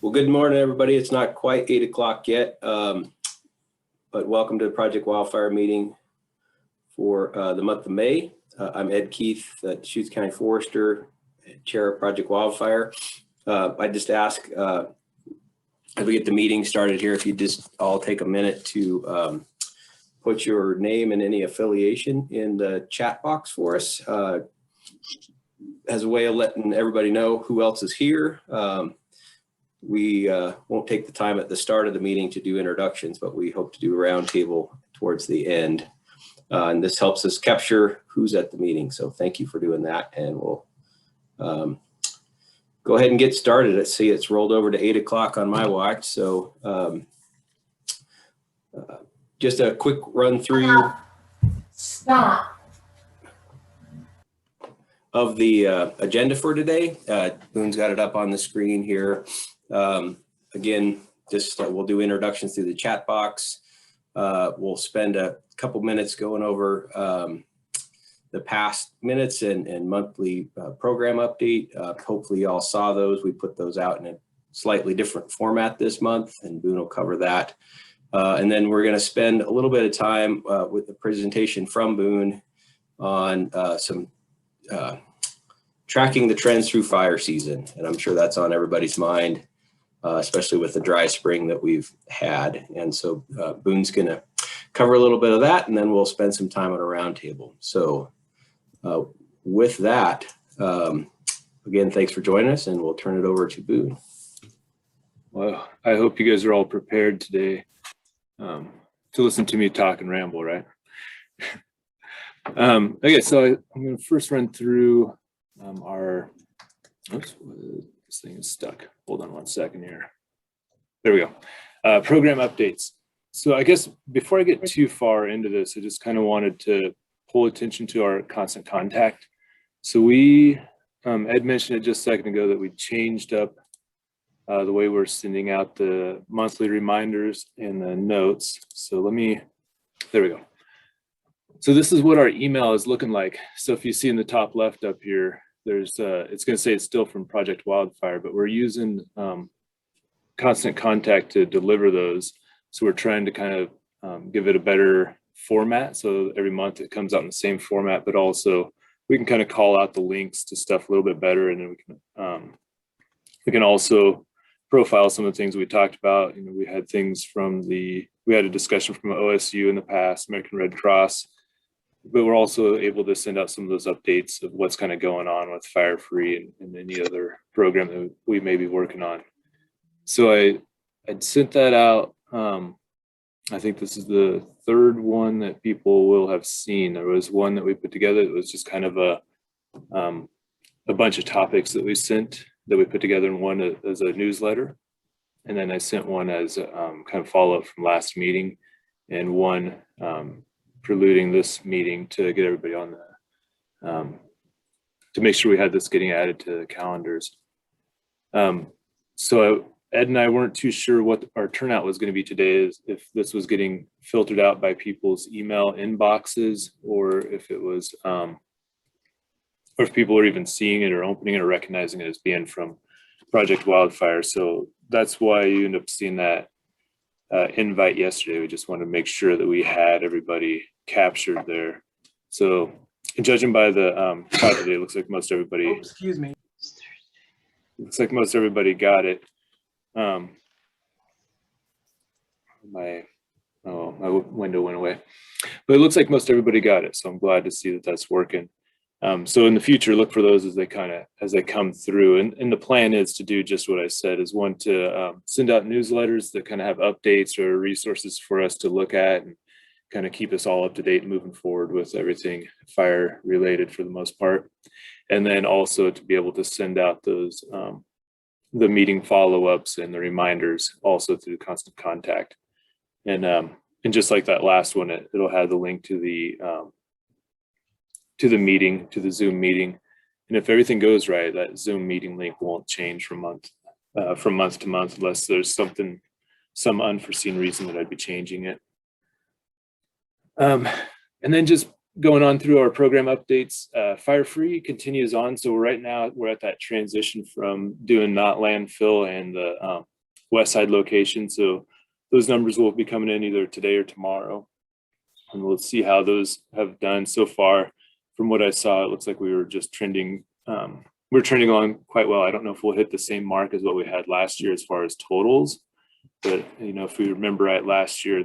Well, good morning, everybody. It's not quite 8 o'clock yet, but welcome to the Project Wildfire meeting for the month of May. I'm Ed Keith, the Deschutes County Forester, Chair of Project Wildfire. I just ask, as we get the meeting started here, if you just all take a minute to put your name and any affiliation in the chat box for us as a way of letting everybody know who else is here. We won't take the time at the start of the meeting to do introductions, but we hope to do a roundtable towards the end. And this helps us capture who's at the meeting. So thank you for doing that. And we'll go ahead and get started. Let's see, it's rolled over to 8 o'clock on my watch. So just a quick run through of the agenda for today. Boone's got it up on the screen here. Again, just we'll do introductions through the chat box. We'll spend a couple minutes going over the past minutes and monthly program update. Hopefully you all saw those. We put those out in a slightly different format this month, and Boone will cover that. And then we're going to spend a little bit of time with the presentation from Boone on some tracking the trends through fire season. And I'm sure that's on everybody's mind, especially with the dry spring that we've had. And so Boone's going to cover a little bit of that, and then we'll spend some time on a roundtable. So with that, again, thanks for joining us, and we'll turn it over to Boone. Well, I hope you guys are all prepared today to listen to me talk and ramble, right? Okay, so I'm going to first run through our, oops, this thing is stuck. Hold on one second here. There we go. Program updates. So I guess before I get too far into this, I just kind of wanted to pull attention to our constant contact. So we, Ed mentioned it just a second ago that we changed up the way we're sending out the monthly reminders and the notes. So there we go. So this is what our email is looking like. So if you see in the top left up here, there's it's going to say it's still from Project Wildfire, but we're using constant contact to deliver those. So we're trying to kind of give it a better format. So every month it comes out in the same format, but also we can kind of call out the links to stuff a little bit better. And then we can also profile some of the things we talked about. You know, we had things we had a discussion from OSU in the past, American Red Cross, but we're also able to send out some of those updates of what's kind of going on with Fire Free and any other program that we may be working on. So I'd sent that out. I think this is the third one that people will have seen. There was one that we put together that was just kind of a bunch of topics that we sent that we put together in one as a newsletter. And then I sent one as a kind of follow-up from last meeting, and one preluding this meeting to get everybody on the, to make sure we had this getting added to the calendars. So Ed and I weren't too sure what our turnout was going to be today, if this was getting filtered out by people's email inboxes, or if it was, or if people are even seeing it or opening it or recognizing it as being from Project Wildfire. So that's why you end up seeing that invite yesterday. We just wanted to make sure that we had everybody captured there. So judging by the title today, it looks like most everybody, excuse me. Looks like most everybody got it. My window went away, but it looks like most everybody got it. So I'm glad to see that that's working. So in the future, look for those as they come through. And the plan is to do just what I said, is one to send out newsletters that kind of have updates or resources for us to look at and kind of keep us all up to date and moving forward with everything fire related for the most part. And then also to be able to send out those the meeting follow-ups and the reminders also through constant contact. And just like that last one, it'll have the link to the meeting, to the Zoom meeting. And if everything goes right, that Zoom meeting link won't change from month to month, unless there's some unforeseen reason that I'd be changing it. And then just going on through our program updates, Fire Free continues on. So right now we're at that transition from doing not landfill and the west side location. So those numbers will be coming in either today or tomorrow. And we'll see how those have done so far. From what I saw, it looks like we were just trending. We're trending along quite well. I don't know if we'll hit the same mark as what we had last year as far as totals. But, you know, if we remember right, last year,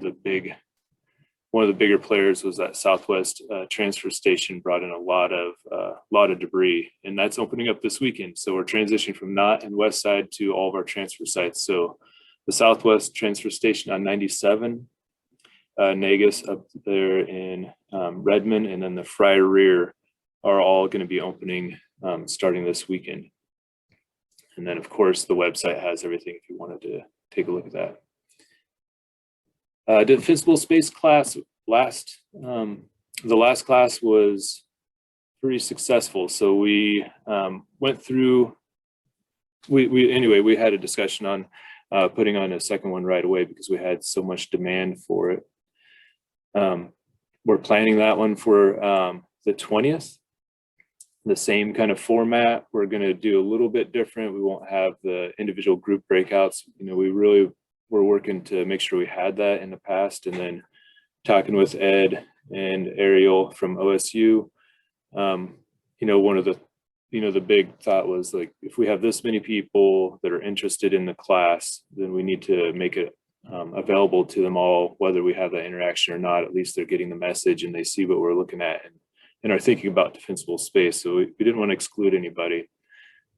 one of the bigger players was that Southwest transfer station brought in a lot of debris, and that's opening up this weekend. So we're transitioning from not and west side to all of our transfer sites. So the Southwest transfer station on 97, Negus up there in Redmond, and then the Friar Rear are all going to be opening starting this weekend. And then of course the website has everything if you wanted to take a look at that. Defensible space class the last class was pretty successful. So we went through, we had a discussion on putting on a second one right away because we had so much demand for it. We're planning that one for the 20th. The same kind of format. We're going to do a little bit different. We won't have the individual group breakouts. You know, we really were working to make sure we had that in the past, and then talking with Ed and Ariel from OSU. You know, one of the, the big thought was like, if we have this many people that are interested in the class, then we need to make it available to them all, whether we have that interaction or not. At least they're getting the message and they see what we're looking at and are thinking about defensible space. So we didn't want to exclude anybody.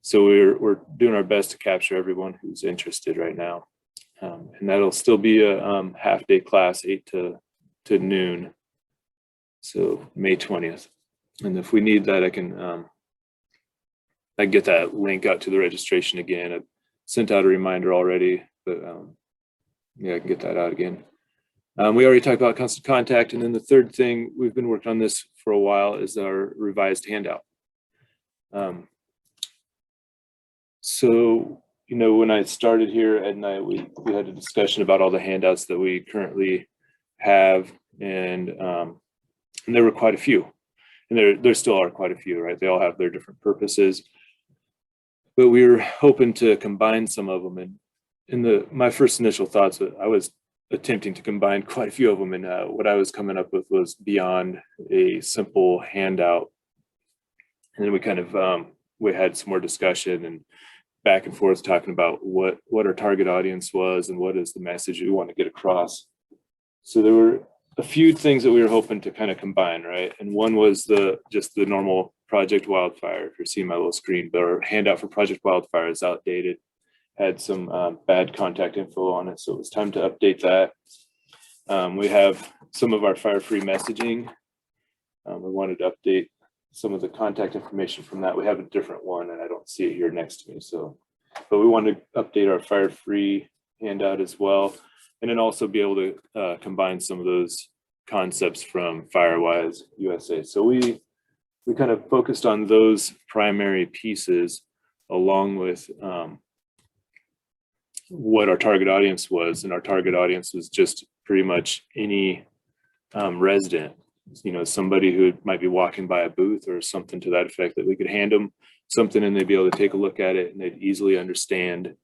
So we're doing our best to capture everyone who's interested right now. And that'll still be a half-day class, 8 to noon. So May 20th. And if we need that, I can get that link out to the registration again. I've sent out a reminder already, but yeah, I can get that out again. We already talked about constant contact. And then the third thing, we've been working on this for a while, is our revised handout. So, when I started here at night, we had a discussion about all the handouts that we currently have. And there were quite a few. And there still are quite a few, right? They all have their different purposes. But we were hoping to combine some of them. And my first initial thoughts, I was attempting to combine quite a few of them, and what I was coming up with was beyond a simple handout. And then we kind of we had some more discussion and back and forth talking about what our target audience was and what is the message we want to get across. So there were a few things that we were hoping to kind of combine, right? And one was just the normal Project Wildfire. If you're seeing my little screen, but our handout for Project Wildfire is outdated, had some bad contact info on it. So it was time to update that. We have some of our fire-free messaging. We wanted to update some of the contact information from that. We have a different one and I don't see it here next to me. So, but we want to update our fire-free handout as well. And then also be able to combine some of those concepts from Firewise USA. So we kind of focused on those primary pieces along with what our target audience was. And our target audience was just pretty much any resident, somebody who might be walking by a booth or something to that effect, that we could hand them something and they'd be able to take a look at it and they'd easily understand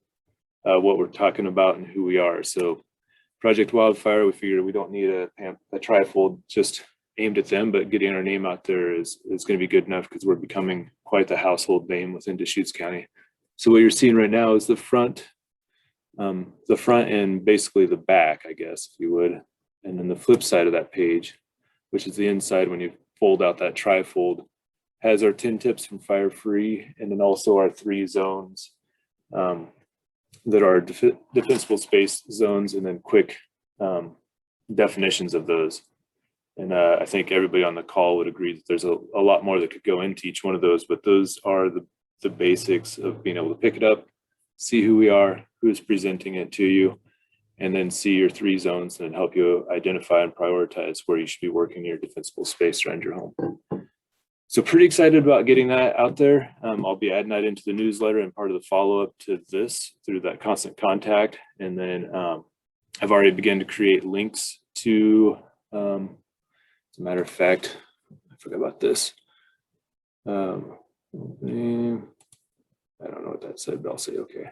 what we're talking about and who we are. So Project Wildfire, we figured we don't need a trifold just aimed at them, but getting our name out there is going to be good enough because we're becoming quite the household name within Deschutes County. So what you're seeing right now is the front and basically the back, I guess, if you would. And then the flip side of that page, which is the inside when you fold out that trifold, has our 10 tips from Fire Free, and then also our 3 zones that are defensible space zones, and then quick definitions of those. And I think everybody on the call would agree that there's a lot more that could go into each one of those, but those are the basics of being able to pick it up, see who we are, who's presenting it to you, and then see your 3 zones and help you identify and prioritize where you should be working your defensible space around your home. So pretty excited about getting that out there. I'll be adding that into the newsletter and part of the follow-up to this through that constant contact. And then I've already begun to create links to, as a matter of fact, forgot about this. I don't know what that said, but I'll say okay.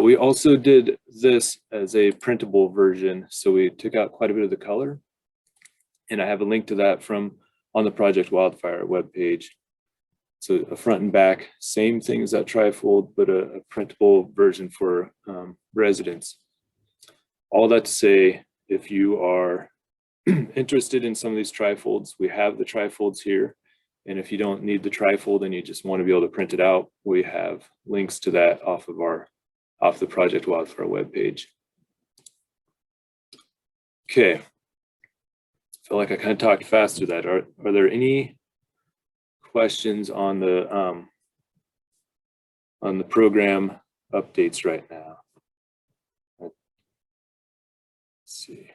We also did this as a printable version, so we took out quite a bit of the color, and I have a link to that from on the Project Wildfire webpage. So a front and back, same thing as that trifold, but a printable version for residents. All that to say, if you are interested in some of these trifolds, we have the trifolds here. And if you don't need the trifold and you just want to be able to print it out, we have links to that off the Project Wildfire webpage. Okay. I feel like I kind of talked fast through that. Are there any questions on the program updates right now? Let's see.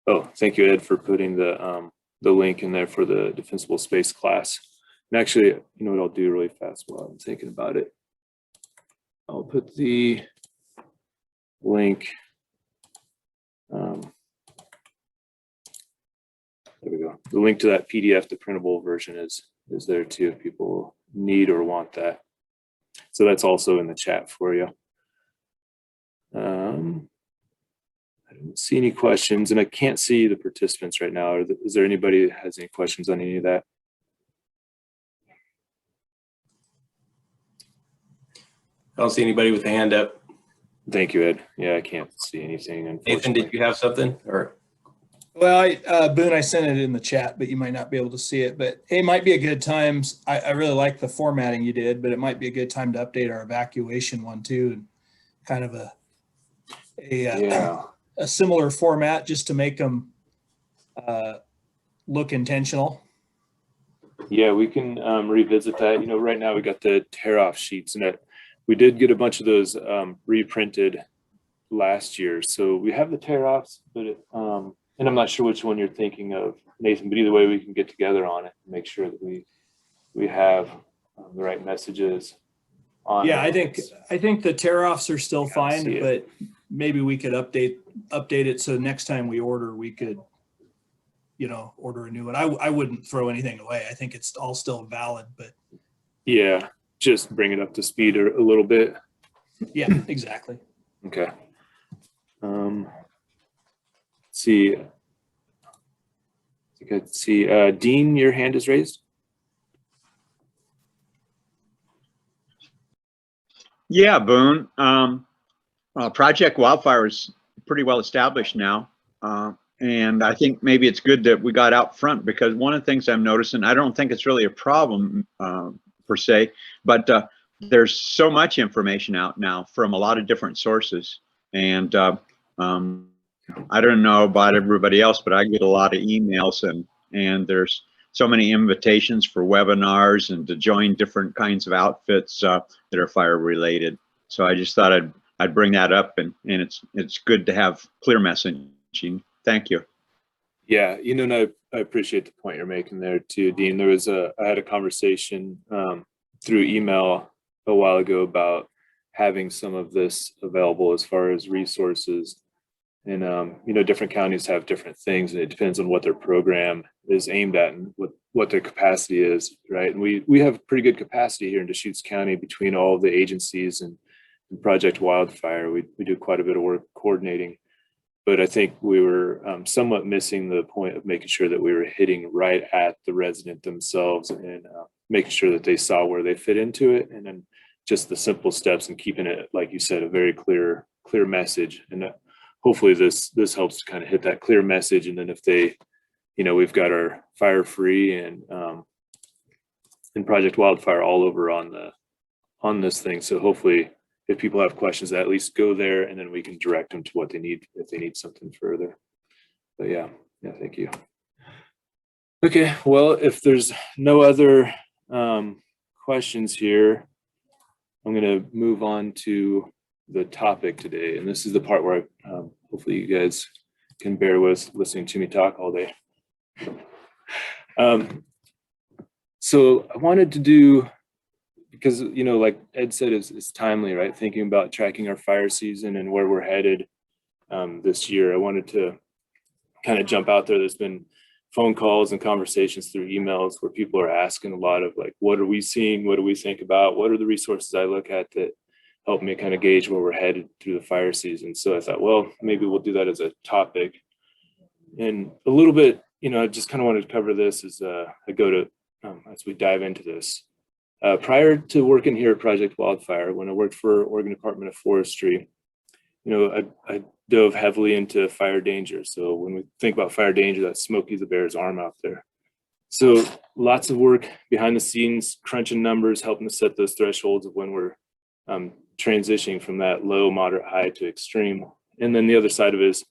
Oh, thank you, Ed, for putting the link in there for the defensible space class. And actually, you know what I'll do really fast while I'm thinking about it. I'll put the link. There we go. The link to that PDF, the printable version, is there too if people need or want that. So that's also in the chat for you. I don't see any questions, and I can't see the participants right now. Is there anybody that has any questions on any of that? I don't see anybody with a hand up. Thank you, Ed. Yeah, I can't see anything, unfortunately. Nathan, did you have something? Or Well, Boone, I sent it in the chat, but you might not be able to see it. But it might be a good time. I really like the formatting you did, but it might be a good time to update our evacuation one too, and kind of a similar format just to make them look intentional. Yeah, we can revisit that. You know, right now we got the tear-off sheets, and we did get a bunch of those reprinted last year. So we have the tear-offs, but and I'm not sure which one you're thinking of, Nathan, but either way, we can get together on it and make sure that we have the right messages on. Yeah, I think the tear-offs are still fine, but maybe we could update it so next time we order, we could, you know, order a new one. I wouldn't throw anything away. I think it's all still valid, but yeah, just bring it up to speed a little bit. Yeah, exactly. Okay. Let's see. I think I see Dean, your hand is raised. Yeah, Boone. Project Wildfire is pretty well established now. And I think maybe it's good that we got out front, because one of the things I'm noticing, I don't think it's really a problem per se, but there's so much information out now from a lot of different sources. And I don't know about everybody else, but I get a lot of emails, and there's so many invitations for webinars and to join different kinds of outfits that are fire related. So I just thought I'd bring that up, and it's good to have clear messaging. Thank you. Yeah, you know, and I appreciate the point you're making there too, Dean. I had a conversation through email a while ago about having some of this available as far as resources. And, you know, different counties have different things, and it depends on what their program is aimed at and what their capacity is, right? And we have pretty good capacity here in Deschutes County between all of the agencies and Project Wildfire. We do quite a bit of work coordinating, but I think we were somewhat missing the point of making sure that we were hitting right at the resident themselves and making sure that they saw where they fit into it, and then just the simple steps and keeping it, like you said, a very clear message. And hopefully this helps to kind of hit that clear message. And then if they, you know, we've got our Fire Free and Project Wildfire all over on this thing. So hopefully if people have questions, at least go there, and then we can direct them to what they need if they need something further. But yeah, thank you. Okay, well, if there's no other questions here, I'm going to move on to the topic today. And this is the part where hopefully you guys can bear with listening to me talk all day. So I wanted to do, because, you know, like Ed said, it's timely, right? Thinking about tracking our fire season and where we're headed. this year. I wanted to kind of jump out there. There's been phone calls and conversations through emails where people are asking a lot of like, what are we seeing? What do we think about? What are the resources I look at that help me kind of gauge where we're headed through the fire season? So I thought, well, maybe we'll do that as a topic. And a little bit, I just kind of wanted to cover this as as we dive into this. Prior to working here at Project Wildfire, when I worked for Oregon Department of Forestry, I dove heavily into fire danger. So when we think about fire danger, that's Smokey the Bear's arm out there. So lots of work behind the scenes, crunching numbers, helping to set those thresholds of when we're transitioning from that low, moderate, high to extreme. And then the other side of it is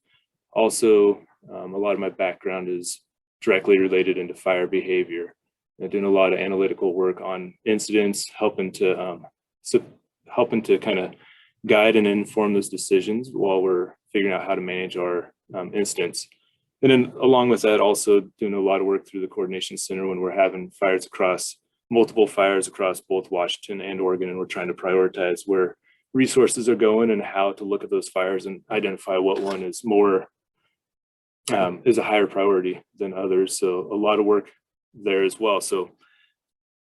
also a lot of my background is directly related into fire behavior. I'm doing a lot of analytical work on incidents, helping to kind of guide and inform those decisions while we're figuring out how to manage our incidents. And then along with that, also doing a lot of work through the coordination center when we're having multiple fires across both Washington and Oregon, and we're trying to prioritize where resources are going and how to look at those fires and identify what one is is a higher priority than others. So a lot of work there as well. So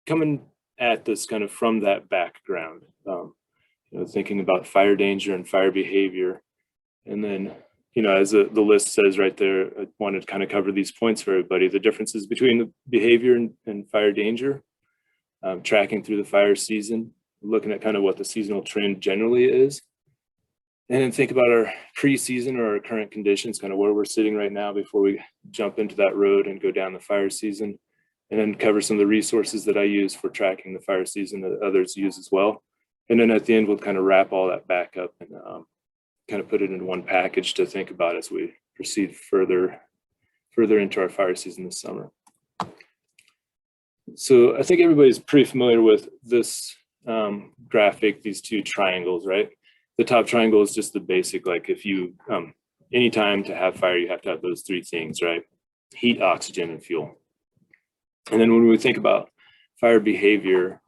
coming at this kind of from that background, thinking about fire danger and fire behavior. And then, as the list says right there, I wanted to kind of cover these points for everybody, the differences between the behavior and fire danger, tracking through the fire season, looking at kind of what the seasonal trend generally is, and then think about our pre-season or our current conditions, kind of where we're sitting right now before we jump into that road and go down the fire season, and then cover some of the resources that I use for tracking the fire season that others use as well. And then at the end, we'll kind of wrap all that back up and kind of put it into one package to think about as we proceed further into our fire season this summer. So I think everybody's pretty familiar with this graphic, these two triangles, right? The top triangle is just the basic, like if you, anytime to have fire, you have to have those three things, right? Heat, oxygen, and fuel. And then when we think about fire behavior,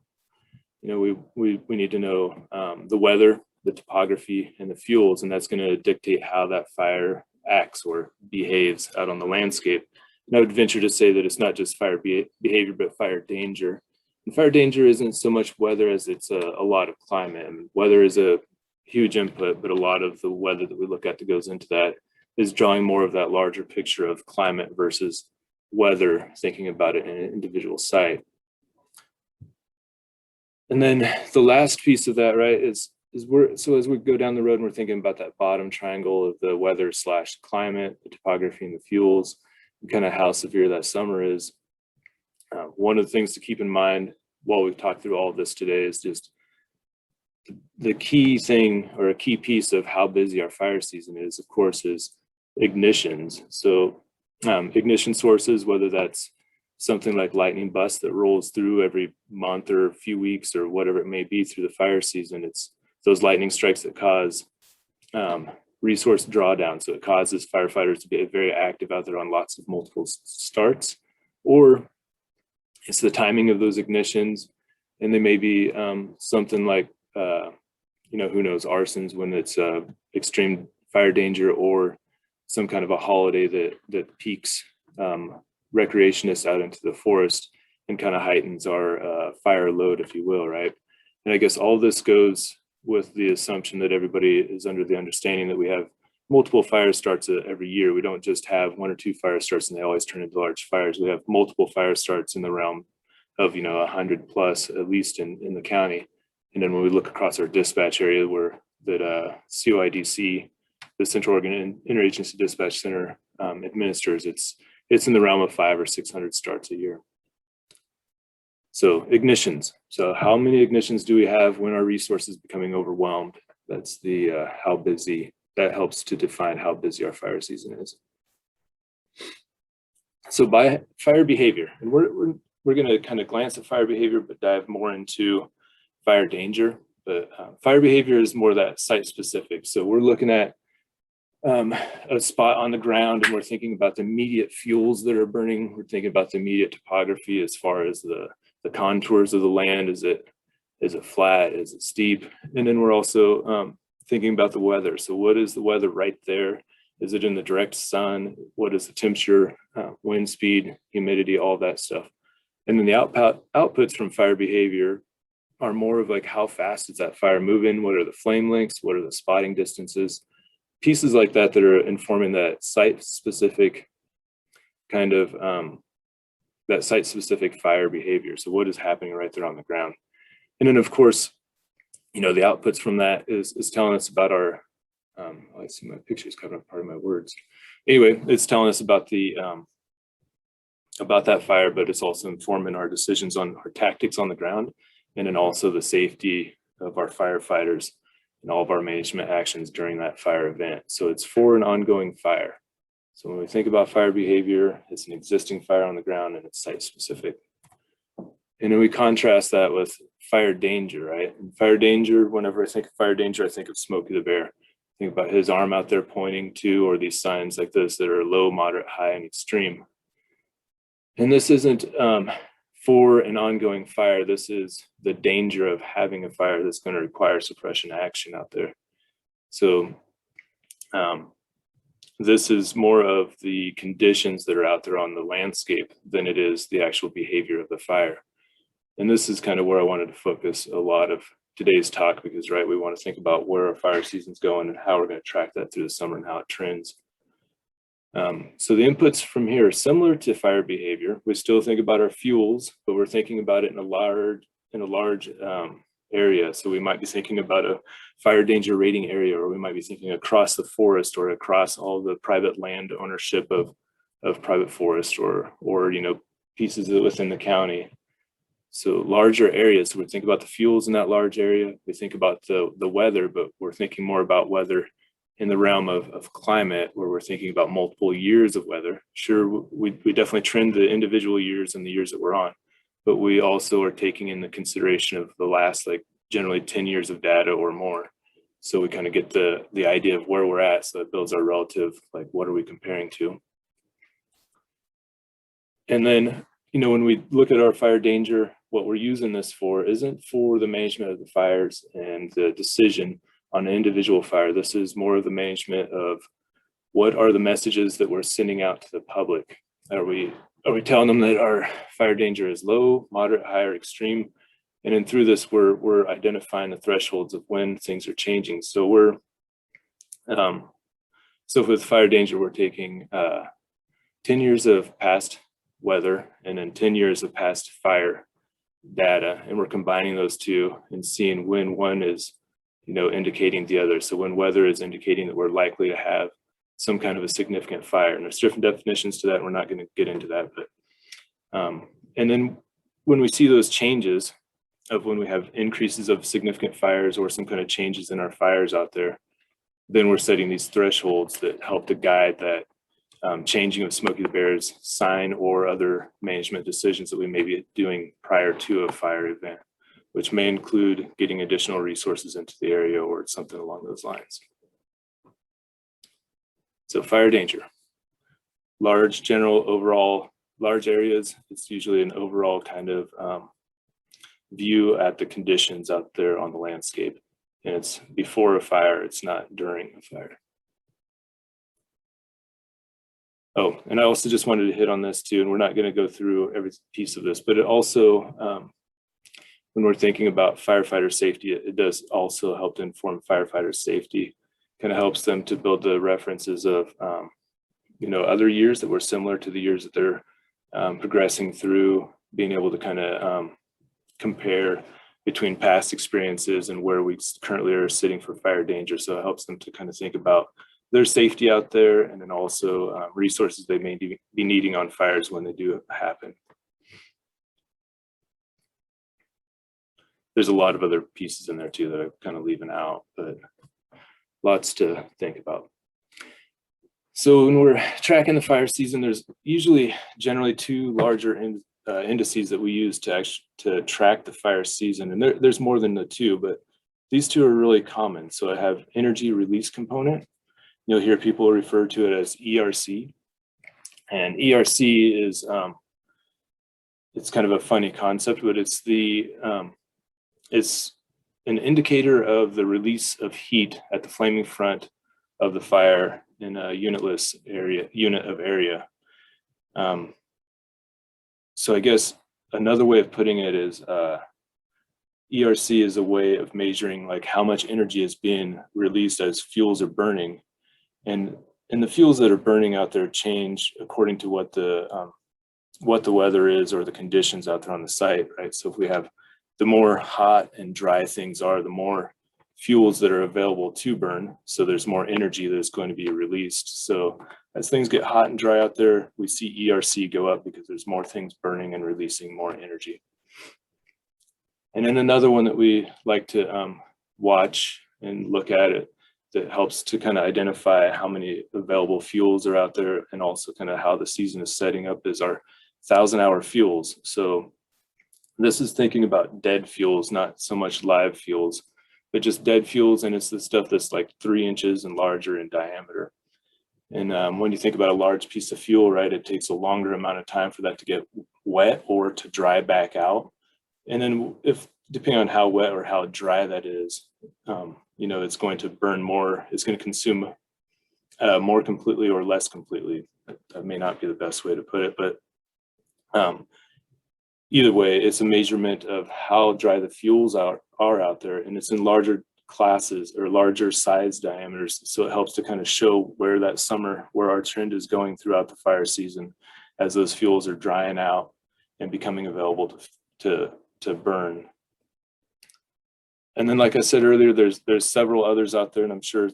we need to know the weather, the topography, and the fuels, and that's going to dictate how that fire acts or behaves out on the landscape. And I would venture to say that it's not just fire behavior, but fire danger. And fire danger isn't so much weather as it's a lot of climate. I mean, weather is a huge input, but a lot of the weather that we look at that goes into that is drawing more of that larger picture of climate versus weather, thinking about it in an individual site. And then the last piece of that, right, is so as we go down the road and we're thinking about that bottom triangle of the weather / climate, the topography, and the fuels, and kind of how severe that summer is. One of the things to keep in mind while we've talked through all of this today is just the key thing or a key piece of how busy our fire season is, of course, is ignitions. So ignition sources, whether that's something like lightning bust that rolls through every month or a few weeks or whatever it may be through the fire season, it's those lightning strikes that cause resource drawdown. So it causes firefighters to be very active out there on lots of multiple starts, or it's the timing of those ignitions. And they may be something like, who knows, arsons when it's extreme fire danger, or some kind of a holiday that peaks recreationists out into the forest and kind of heightens our fire load, if you will, right? And I guess all this goes with the assumption that everybody is under the understanding that we have multiple fire starts every year. We don't just have one or two fire starts and they always turn into large fires. We have multiple fire starts in the realm of 100 plus, at least in the county. And then when we look across our dispatch area that COIDC, the Central Oregon Interagency Dispatch Center, administers, it's in the realm of 500 or 600 starts a year. So ignitions. So how many ignitions do we have when our resource is becoming overwhelmed? That's the how busy. That helps to define how busy our fire season is. So by fire behavior, and we're going to kind of glance at fire behavior, but dive more into fire danger. But fire behavior is more that site specific. So we're looking at a spot on the ground and we're thinking about the immediate fuels that are burning. We're thinking about the immediate topography as far as the contours of the land. Is it flat? Is it steep? And then we're also thinking about the weather. So what is the weather right there? Is it in the direct sun? What is the temperature, wind speed, humidity, all that stuff? And then the outputs from fire behavior are more of like, how fast is that fire moving? What are the flame lengths? What are the spotting distances? Pieces like that that are informing that site-specific kind of, that site-specific fire behavior. So what is happening right there on the ground? And then of course, the outputs from that is telling us about our, I see my picture's covering up part of my words. Anyway, it's telling us about the, about that fire, but it's also informing our decisions on our tactics on the ground, and then also the safety of our firefighters and all of our management actions during that fire event. So it's for an ongoing fire. So when we think about fire behavior, it's an existing fire on the ground and it's site specific. And then we contrast that with fire danger, right? And fire danger, whenever I think of fire danger, I think of Smokey the Bear. Think about his arm out there pointing to, or these signs like this that are low, moderate, high, and extreme. And this isn't for an ongoing fire. This is the danger of having a fire that's going to require suppression action out there. So this is more of the conditions that are out there on the landscape than it is the actual behavior of the fire. And this is kind of where I wanted to focus a lot of today's talk, because, right, we want to think about where our fire season's going and how we're going to track that through the summer and how it trends. So the inputs from here are similar to fire behavior. We still think about our fuels, but we're thinking about it in a large area. So we might be thinking about a fire danger rating area, or we might be thinking across the forest or across all the private land ownership of private forest, or pieces within the county. So larger areas. So we think about the fuels in that large area. We think about the weather, but we're thinking more about weather in the realm of climate, where we're thinking about multiple years of weather. Sure, we definitely trend the individual years and the years that we're on, but we also are taking into consideration of the last, like, generally 10 years of data or more. So we kind of get the idea of where we're at. So it builds our relative, like, what are we comparing to? And then, when we look at our fire danger, what we're using this for isn't for the management of the fires and the decision on an individual fire. This is more of the management of what are the messages that we're sending out to the public. Are we telling them that our fire danger is low, moderate, high, or extreme? And then through this, we're identifying the thresholds of when things are changing. So so with fire danger, we're taking 10 years of past weather and then 10 years of past fire data, and we're combining those two and seeing when one is indicating the other. So when weather is indicating that we're likely to have some kind of a significant fire, and there's different definitions to that, and we're not going to get into that, but and then when we see those changes of when we have increases of significant fires or some kind of changes in our fires out there, then we're setting these thresholds that help to guide that changing of Smokey the Bear's sign or other management decisions that we may be doing prior to a fire event, which may include getting additional resources into the area or something along those lines. So fire danger, large general overall, large areas, it's usually an overall kind of view at the conditions out there on the landscape. And it's before a fire, it's not during a fire. Oh, and I also just wanted to hit on this too, and we're not going to go through every piece of this, but it also, when we're thinking about firefighter safety, it does also help to inform firefighter safety. Kind of helps them to build the references of, other years that were similar to the years that they're progressing through, being able to kind of compare between past experiences and where we currently are sitting for fire danger. So it helps them to kind of think about their safety out there, and then also resources they may be needing on fires when they do happen. There's a lot of other pieces in there too that I'm kind of leaving out, but lots to think about. So when we're tracking the fire season, there's usually generally two larger indices that we use to track the fire season. And there's more than the two, but these two are really common. So I have energy release component. You'll hear people refer to it as ERC. And ERC is, it's kind of a funny concept, but it's an indicator of the release of heat at the flaming front of the fire in a unit of area. So I guess another way of putting it is ERC is a way of measuring like how much energy is being released as fuels are burning, and the fuels that are burning out there change according to what the weather is or the conditions out there on the site, right? So if we have, the more hot and dry things are, the more fuels that are available to burn. So there's more energy that's going to be released. So as things get hot and dry out there, we see ERC go up because there's more things burning and releasing more energy. And then another one that we like to watch and look at it that helps to kind of identify how many available fuels are out there and also kind of how the season is setting up is our 1,000-hour fuels. So this is thinking about dead fuels, not so much live fuels, but just dead fuels. And it's the stuff that's like 3 inches and larger in diameter. And when you think about a large piece of fuel, right, it takes a longer amount of time for that to get wet or to dry back out. And then if, depending on how wet or how dry that is, you know, it's going to burn more, it's going to consume more completely or less completely. That may not be the best way to put it, but either way, it's a measurement of how dry the fuels are out there, and it's in larger classes or larger size diameters. So it helps to kind of show where that summer, where our trend is going throughout the fire season as those fuels are drying out and becoming available to burn. And then, like I said earlier, there's several others out there, and I'm sure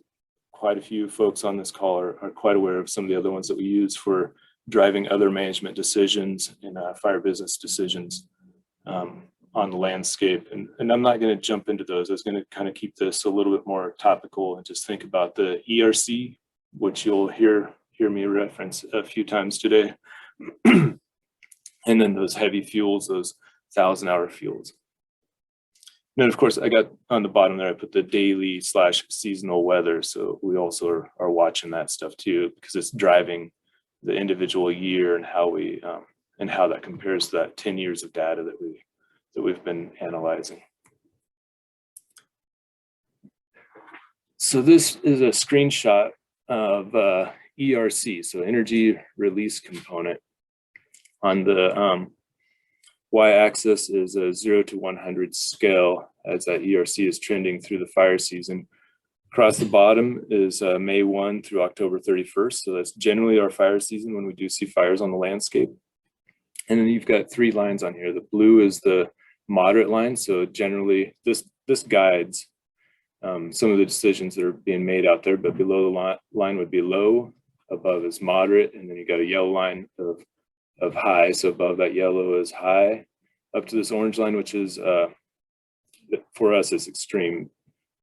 quite a few folks on this call are quite aware of some of the other ones that we use for driving other management decisions and fire business decisions on the landscape. And I'm not going to jump into those. I was going to kind of keep this a little bit more topical and just think about the ERC, which you'll hear me reference a few times today. And then those heavy fuels, those 1,000-hour fuels. And then of course I got on the bottom there, I put the daily / seasonal weather. So we also are watching that stuff too, because it's driving the individual year and how we and how that compares to that 10 years of data that we've been analyzing. So this is a screenshot of ERC, so energy release component. On the y-axis is a 0 to 100 scale as that ERC is trending through the fire season. Across the bottom is May 1 through October 31st. So that's generally our fire season when we do see fires on the landscape. And then you've got 3 lines on here. The blue is the moderate line. So generally this guides some of the decisions that are being made out there, but below the line would be low, above is moderate, and then you got a yellow line of high. So above that yellow is high, up to this orange line, which is for us is extreme,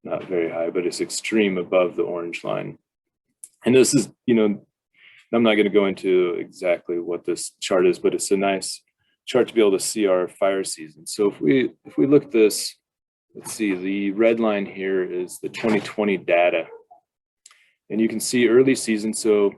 not very high, but it's extreme above the orange line. And this is, you know, I'm not going to go into exactly what this chart is, but it's a nice chart to be able to see our fire season. So if we look at this, let's see, the red line here is the 2020 data. And you can see early season. So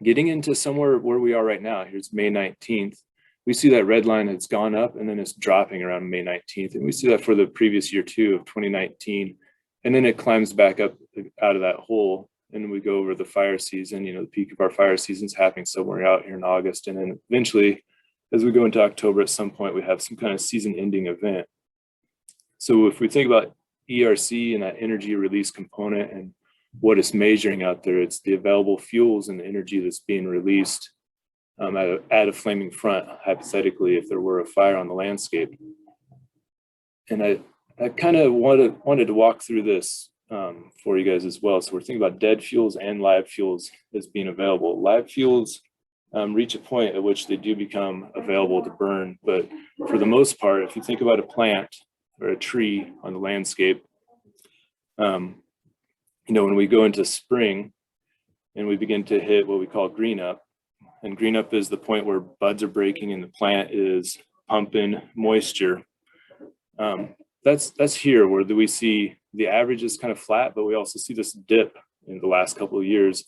getting into somewhere where we are right now, here's May 19th, we see that red line has gone up and then it's dropping around May 19th. And we see that for the previous year too of 2019. And then it climbs back up out of that hole. And we go over the fire season, you know, the peak of our fire season is happening somewhere out here in August. And then eventually, as we go into October, at some point, we have some kind of season ending event. So if we think about ERC and that energy release component and what it's measuring out there, it's the available fuels and the energy that's being released at a flaming front, hypothetically, if there were a fire on the landscape. And I kind of wanted to walk through this for you guys as well. So we're thinking about dead fuels and live fuels as being available. Live fuels reach a point at which they do become available to burn. But for the most part, if you think about a plant or a tree on the landscape, you know, when we go into spring and we begin to hit what we call green up, and green up is the point where buds are breaking and the plant is pumping moisture. That's here where we see the average is kind of flat, but we also see this dip in the last couple of years.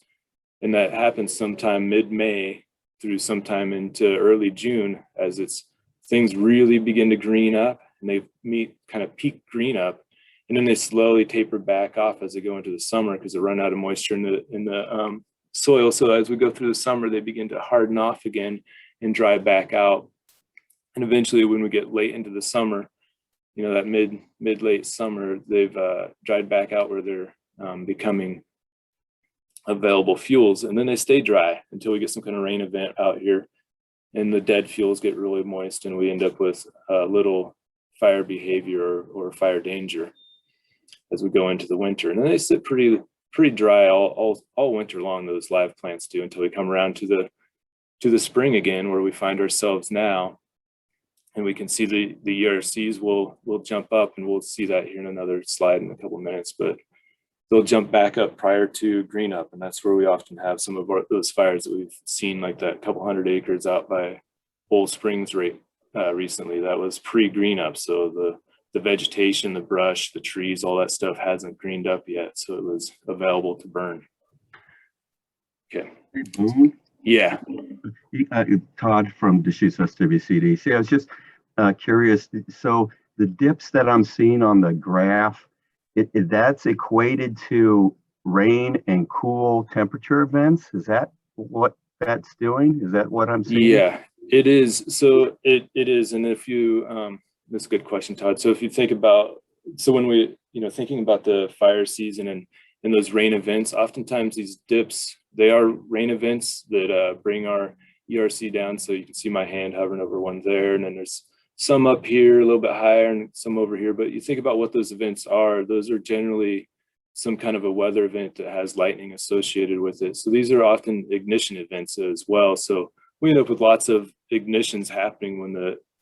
And that happens sometime mid-May through sometime into early June as things really begin to green up and they meet kind of peak green up. and then they slowly taper back off as they go into the summer because they run out of moisture in the soil. So as we go through the summer, they begin to harden off again and dry back out. And eventually, when we get late into the summer, you know, that mid-late summer, they've dried back out where they're becoming available fuels, and then they stay dry until we get some kind of rain event out here, and the dead fuels get really moist, and we end up with little fire behavior or fire danger as we go into the winter. And then they sit pretty dry all winter long. Those live plants do, until we come around to the spring again, where we find ourselves now, and we can see the ERCs will jump up, and we'll see that here in another slide in a couple of minutes, but they'll jump back up prior to green up. And that's where we often have some of those fires that we've seen, like that couple hundred acres out by Bull Springs recently. That was pre-green up. So the vegetation, the brush, the trees, all that stuff hasn't greened up yet. So it was available to burn. Okay. Boone? Yeah. Todd from Deschutes SWCDC. I was just curious. So the dips that I'm seeing on the graph, that's equated to rain and cool temperature events. Is that what that's doing? Is that what I'm seeing? Yeah, it is. So it is. And if you, that's a good question, Todd. So if you think about, so when we, thinking about the fire season and those rain events, oftentimes these dips, they are rain events that bring our ERC down. So you can see my hand hovering over one there, and then there's some up here a little bit higher and some over here. But you think about what those events are, those are generally some kind of a weather event that has lightning associated with it. So these are often ignition events as well. So we end up with lots of ignitions happening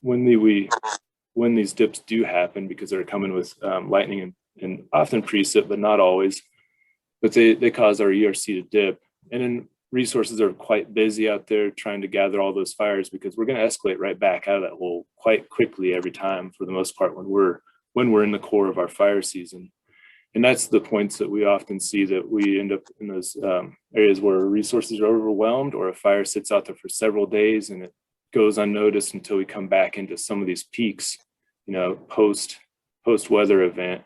when these dips do happen, because they're coming with lightning and often precip, but not always. But they cause our ERC to dip. And then resources are quite busy out there trying to gather all those fires, because we're going to escalate right back out of that hole quite quickly every time, for the most part, when we're in the core of our fire season. And that's the points that we often see, that we end up in those areas where resources are overwhelmed, or a fire sits out there for several days and it goes unnoticed until we come back into some of these peaks, post weather event.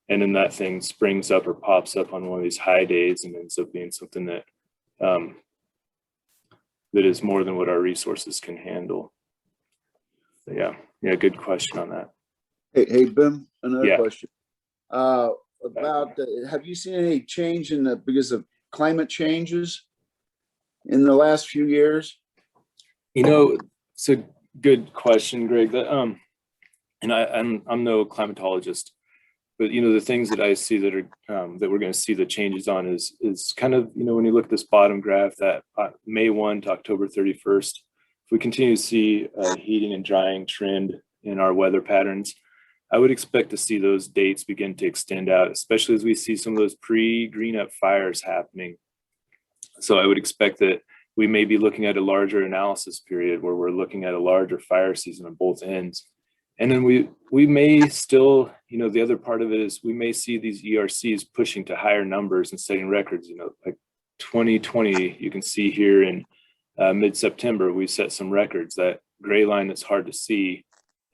And then that thing springs up or pops up on one of these high days and ends up being something that that is more than what our resources can handle. So yeah, good question on that. Hey, Bim, another Yeah. question. Have you seen any change because of climate changes in the last few years? It's a good question, Greg. And I'm no climatologist, but the things that I see that are that we're going to see the changes on is kind of, when you look at this bottom graph, that May 1 to October 31st, if we continue to see a heating and drying trend in our weather patterns, I would expect to see those dates begin to extend out, especially as we see some of those pre-green up fires happening. So I would expect that we may be looking at a larger analysis period where we're looking at a larger fire season on both ends. And then we may still, the other part of it is we may see these ERCs pushing to higher numbers and setting records, like 2020, you can see here in mid-September, we set some records. That gray line that's hard to see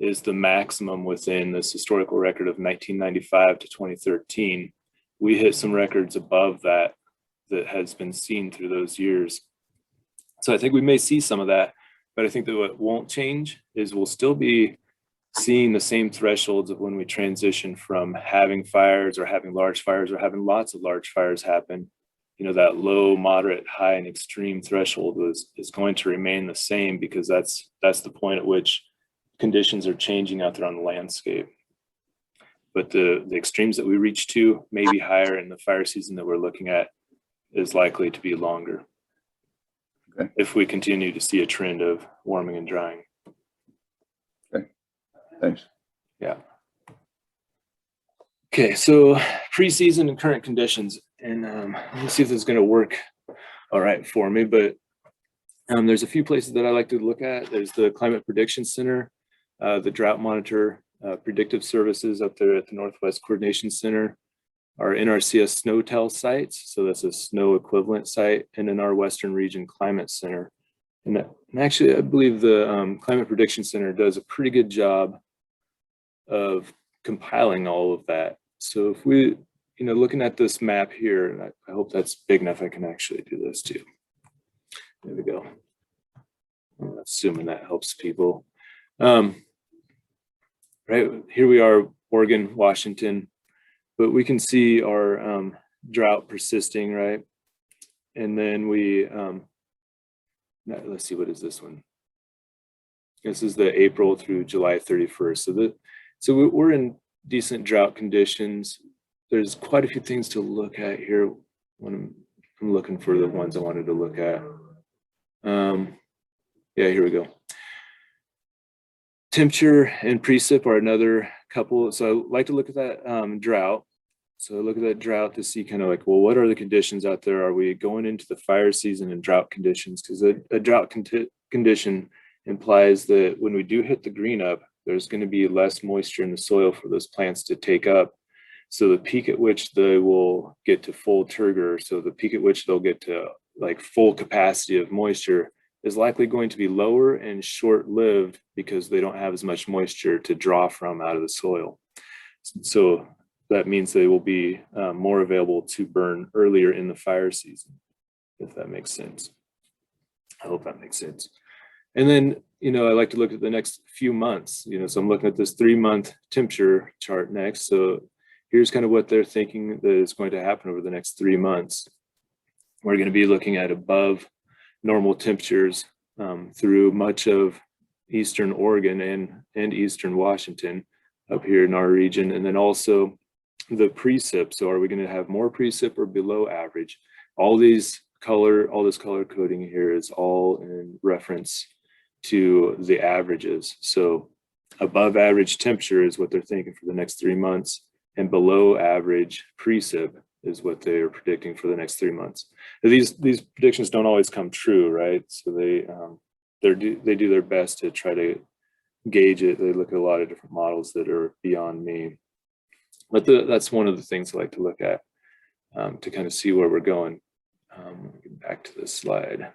is the maximum within this historical record of 1995 to 2013. We hit some records above that has been seen through those years. So I think we may see some of that, but I think that what won't change is we'll still be seeing the same thresholds of when we transition from having fires or having large fires or having lots of large fires happen. That low, moderate, high, and extreme threshold is going to remain the same, because that's the point at which conditions are changing out there on the landscape. But the extremes that we reach to may be higher, and the fire season that we're looking at is likely to be longer. Okay. If we continue to see a trend of warming and drying. Thanks. Yeah. Okay, so preseason and current conditions, and let me see if this is going to work all right for me. But there's a few places that I like to look at. There's the Climate Prediction Center, the Drought Monitor Predictive Services up there at the Northwest Coordination Center, our NRCS SNOTEL sites, so that's a snow equivalent site, and then our Western Region Climate Center. And actually, I believe the Climate Prediction Center does a pretty good job of compiling all of that. So if we, looking at this map here, and I hope that's big enough, I can actually do this too. There we go. I'm assuming that helps people. Right here we are, Oregon, Washington, but we can see our drought persisting, right? And then we, let's see, what is this one? This is the April through July 31st. So we're in decent drought conditions. There's quite a few things to look at here when I'm looking for the ones I wanted to look at. Yeah, here we go. Temperature and precip are another couple. So I like to look at that drought. So I look at that drought to see kind of like, well, what are the conditions out there? Are we going into the fire season in drought conditions? Because a drought condition implies that when we do hit the green up, there's going to be less moisture in the soil for those plants to take up. So the peak at which they will get to full turgor, so the peak at which they'll get to like full capacity of moisture, is likely going to be lower and short-lived because they don't have as much moisture to draw from out of the soil. So that means they will be more available to burn earlier in the fire season, if that makes sense. I hope that makes sense. And then, I like to look at the next few months, so I'm looking at this 3-month temperature chart next. So here's kind of what they're thinking that is going to happen over the next 3 months. We're going to be looking at above normal temperatures through much of Eastern Oregon and Eastern Washington up here in our region. And then also the precip. So are we going to have more precip or below average? All this color coding here is all in reference to the averages. So above average temperature is what they're thinking for the next 3 months, and below average precip is what they are predicting for the next 3 months. These predictions don't always come true, right? So they do their best to try to gauge it. They look at a lot of different models that are beyond me. But that's one of the things I like to look at to kind of see where we're going. Get back to this slide.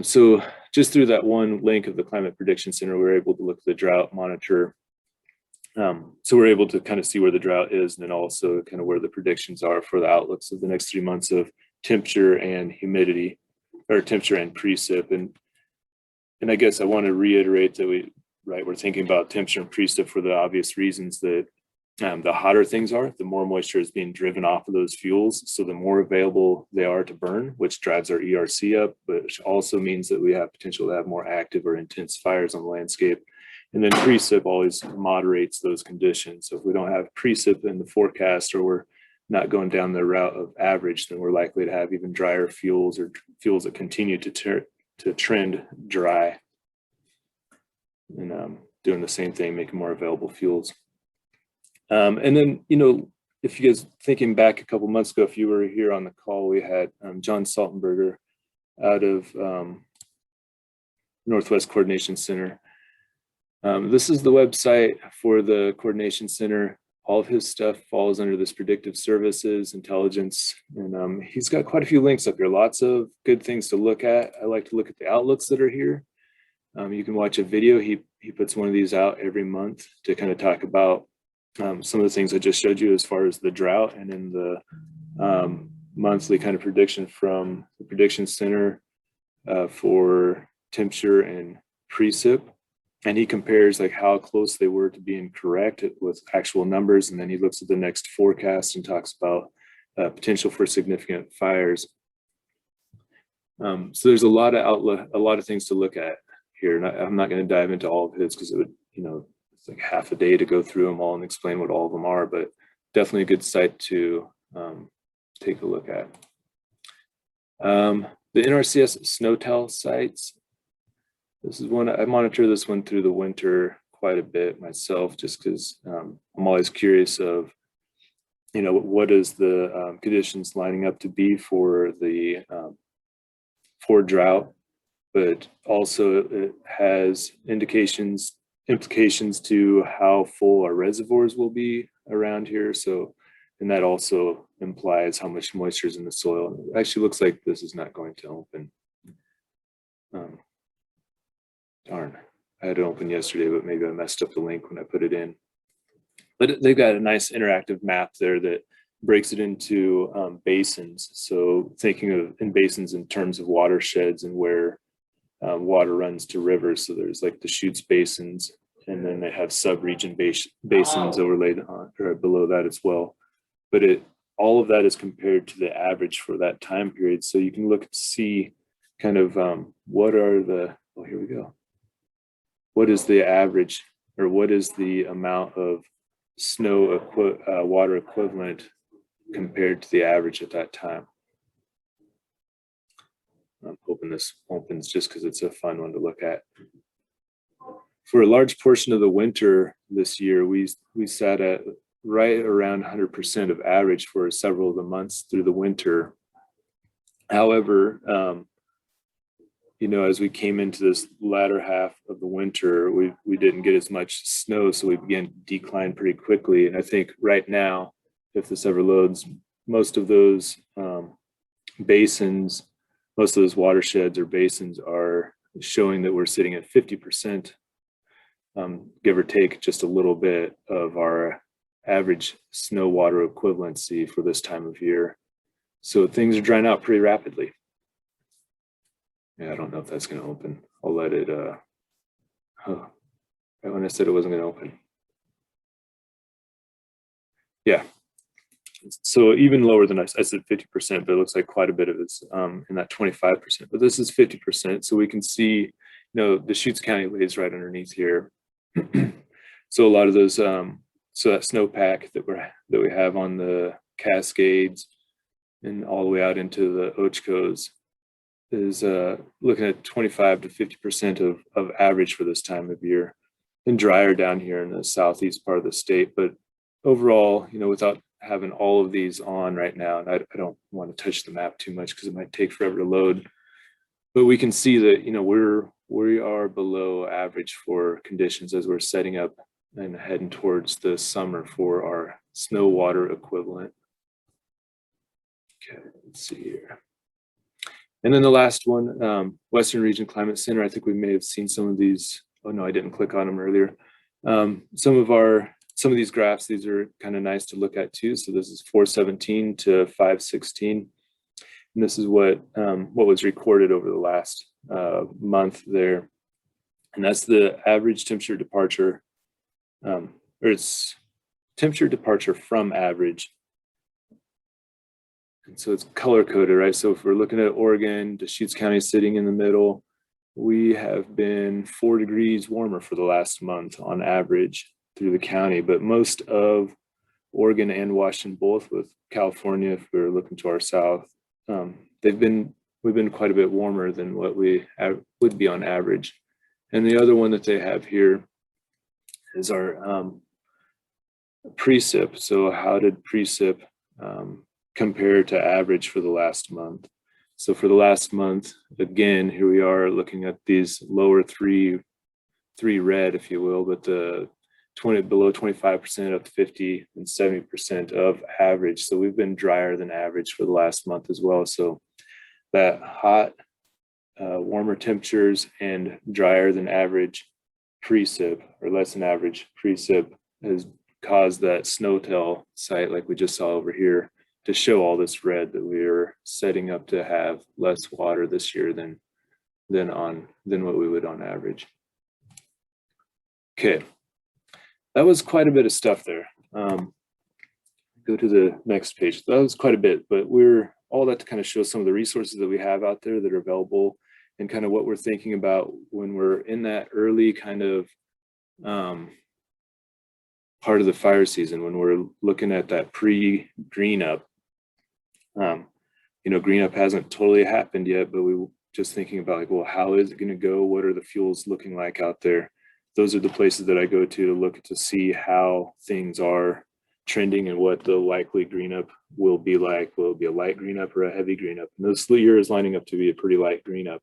So just through that one link of the Climate Prediction Center, we're able to look at the drought monitor. So we're able to kind of see where the drought is, and then also kind of where the predictions are for the outlooks of the next 3 months of temperature and humidity, or temperature and precip. And I guess I want to reiterate that we're thinking about temperature and precip for the obvious reasons that the hotter things are, the more moisture is being driven off of those fuels. So the more available they are to burn, which drives our ERC up, which also means that we have potential to have more active or intense fires on the landscape. And then precip always moderates those conditions. So if we don't have precip in the forecast, or we're not going down the route of average, then we're likely to have even drier fuels, or fuels that continue to trend dry. And doing the same thing, making more available fuels. And then, if you guys thinking back a couple months ago, if you were here on the call, we had John Saltenberger out of Northwest Coordination Center. This is the website for the Coordination Center. All of his stuff falls under this predictive services, intelligence, and he's got quite a few links up here, lots of good things to look at. I like to look at the outlooks that are here. You can watch a video. He puts one of these out every month to kind of talk about some of the things I just showed you as far as the drought, and then the monthly kind of prediction from the Prediction Center for temperature and precip. And he compares like how close they were to being correct with actual numbers. And then he looks at the next forecast and talks about potential for significant fires. So there's a lot of things to look at here. And I'm not going to dive into all of his because it would, it's like half a day to go through them all and explain what all of them are, but definitely a good site to take a look at. The NRCS SNOTEL sites. This is one, I monitor this one through the winter quite a bit myself, just because I'm always curious of, what is the conditions lining up to be for the for drought, but also it has implications to how full our reservoirs will be around here. So, and that also implies how much moisture is in the soil. It actually looks like this is not going to open. Darn, I had it open yesterday, but maybe I messed up the link when I put it in. But they've got a nice interactive map there that breaks it into basins. So thinking of in basins in terms of watersheds and where water runs to rivers. So there's like the Chutes basins, and then they have sub-region basins overlaid on or below that as well. But all of that is compared to the average for that time period. So you can look and see kind of what are the, oh, here we go. What is the average, or what is the amount of snow water equivalent compared to the average at that time? I'm hoping this opens just because it's a fun one to look at. For a large portion of the winter this year, we sat at right around 100% of average for several of the months through the winter. However, you know, as we came into this latter half of the winter, we didn't get as much snow, so we began to decline pretty quickly. And I think right now, if this ever loads, most of those basins, most of those watersheds or basins are showing that we're sitting at 50%, give or take just a little bit of our average snow water equivalency for this time of year. So things are drying out pretty rapidly. Yeah, I don't know if that's going to open. I'll let it, oh, right when I said it wasn't going to open. Yeah. So even lower than I said 50%, but it looks like quite a bit of it's in that 25%, but this is 50%. So we can see, you know, the Chutes County lays right underneath here. So a lot of those, so that snowpack that we have on the Cascades and all the way out into the Ochcos is looking at 25 to 50% of average for this time of year, and drier down here in the southeast part of the state. But overall, you know, without having all of these on right now, and I don't want to touch the map too much because it might take forever to load, but we can see that, you know, we are below average for conditions as we're setting up and heading towards the summer for our snow water equivalent. Okay, let's see here. And then the last one, Western Region Climate Center. I think we may have seen some of these. Oh no, I didn't click on them earlier. Some of these graphs, these are kind of nice to look at too. So this is 417 to 516. And this is what was recorded over the last month there. And that's the average temperature departure, or it's temperature departure from average. And so it's color coded, right? So if we're looking at Oregon, Deschutes County sitting in the middle, we have been 4 degrees warmer for the last month on average through the county, but most of Oregon and Washington, both with California, if we're looking to our south, we've been quite a bit warmer than what we would be on average. And the other one that they have here is our precip. So how did precip compare to average for the last month? So for the last month, again, here we are looking at these lower three red, if you will, but the below 25% up to 50 and 70% of average. So we've been drier than average for the last month as well. So that hot, warmer temperatures and drier than average precip, or less than average precip, has caused that snowtail site like we just saw over here to show all this red, that we're setting up to have less water this year than what we would on average. Okay, that was quite a bit of stuff there. Go to the next page. That was quite a bit, but we're all that to kind of show some of the resources that we have out there that are available, and kind of what we're thinking about when we're in that early kind of part of the fire season, when we're looking at that pre-green up. You know, green up hasn't totally happened yet, but we just thinking about like, well, how is it going to go? What are the fuels looking like out there? Those are the places that I go to look to see how things are trending and what the likely green up will be like. Will it be a light green up or a heavy green up? And this year is lining up to be a pretty light green up,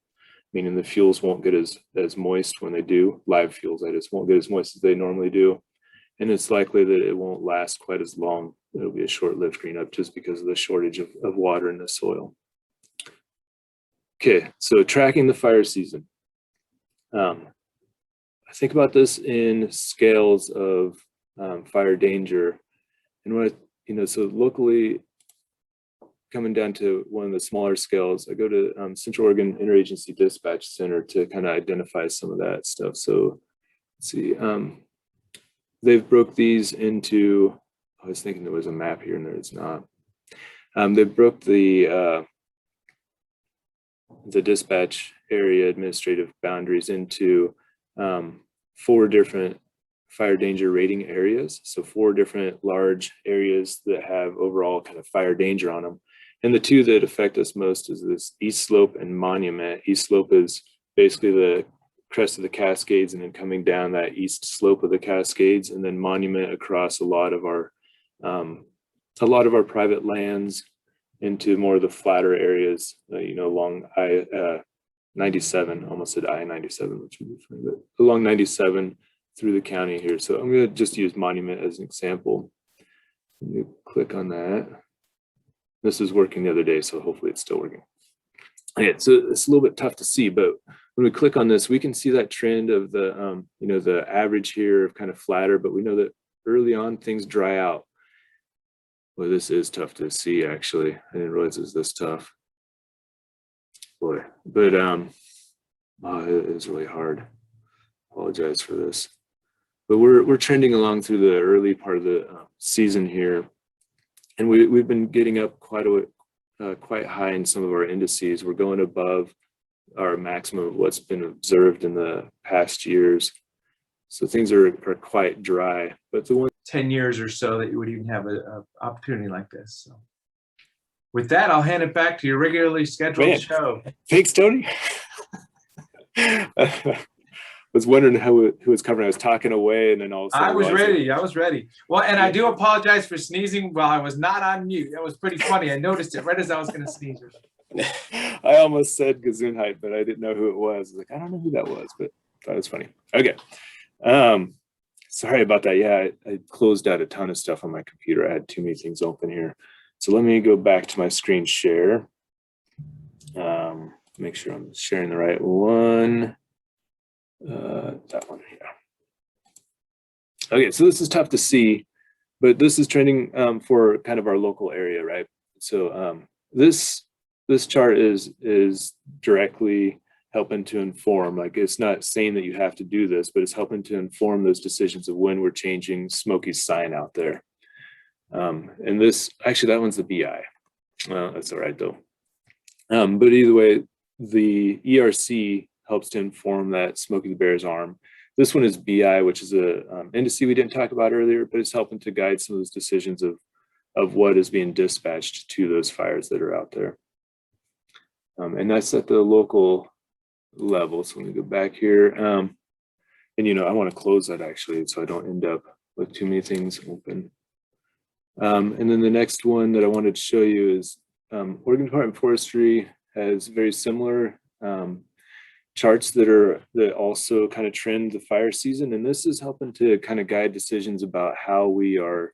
meaning the fuels won't get as moist when they do. Live fuels, I just won't get as moist as they normally do. And it's likely that it won't last quite as long. It'll be a short-lived green up just because of the shortage of water in the soil. Okay, so tracking the fire season. I think about this in scales of fire danger. And what, so locally, coming down to one of the smaller scales, I go to Central Oregon Interagency Dispatch Center to kind of identify some of that stuff. So let's see, they've broke these into, I was thinking there was a map here and there is not. They broke the dispatch area administrative boundaries into 4 different fire danger rating areas. So 4 different large areas that have overall kind of fire danger on them. And the 2 that affect us most is this East Slope and Monument. East Slope is basically the crest of the Cascades and then coming down that east slope of the Cascades, and then Monument across a lot of our private lands into more of the flatter areas, along I-97, almost at I-97, which would be funny, but along 97 through the county here. So I'm going to just use Monument as an example. You click on that. This was working the other day, so hopefully it's still working. Okay, so it's a little bit tough to see, but when we click on this, we can see that trend of the, the average here of kind of flatter, but we know that early on things dry out. Well, this is tough to see, actually. I didn't realize it was this tough. Boy, but it is really hard. Apologize for this. But we're trending along through the early part of the season here. And we've been getting up quite high in some of our indices. We're going above our maximum of what's been observed in the past years. So things are quite dry. But the 10 years or so that you would even have an opportunity like this. So with that, I'll hand it back to your regularly scheduled show. Thanks, Tony. Was wondering who was covering. I was talking away, and then all of a sudden I was ready. Well, and I do apologize for sneezing while I was not on mute. That was pretty funny. I noticed it right as I was going to sneeze. I almost said Gesundheit, but I didn't know who it was. I was like, I don't know who that was, but that was funny. Okay. Sorry about that. Yeah, I closed out a ton of stuff on my computer. I had too many things open here. So let me go back to my screen share. Make sure I'm sharing the right one. That one here. Okay, so this is tough to see, but this is trending for kind of our local area, right? So this chart is directly helping to inform, like it's not saying that you have to do this, but it's helping to inform those decisions of when we're changing Smokey's sign out there. And this, actually that one's the BI. Well, that's all right though. But either way, the ERC helps to inform that Smokey the Bear's arm. This one is BI, which is a indice we didn't talk about earlier, but it's helping to guide some of those decisions of what is being dispatched to those fires that are out there. And that's at the local level. So let me go back here. And I want to close that actually, so I don't end up with too many things open. And then the next one that I wanted to show you is Oregon Department of Forestry has very similar charts that also kind of trend the fire season. And this is helping to kind of guide decisions about how we are,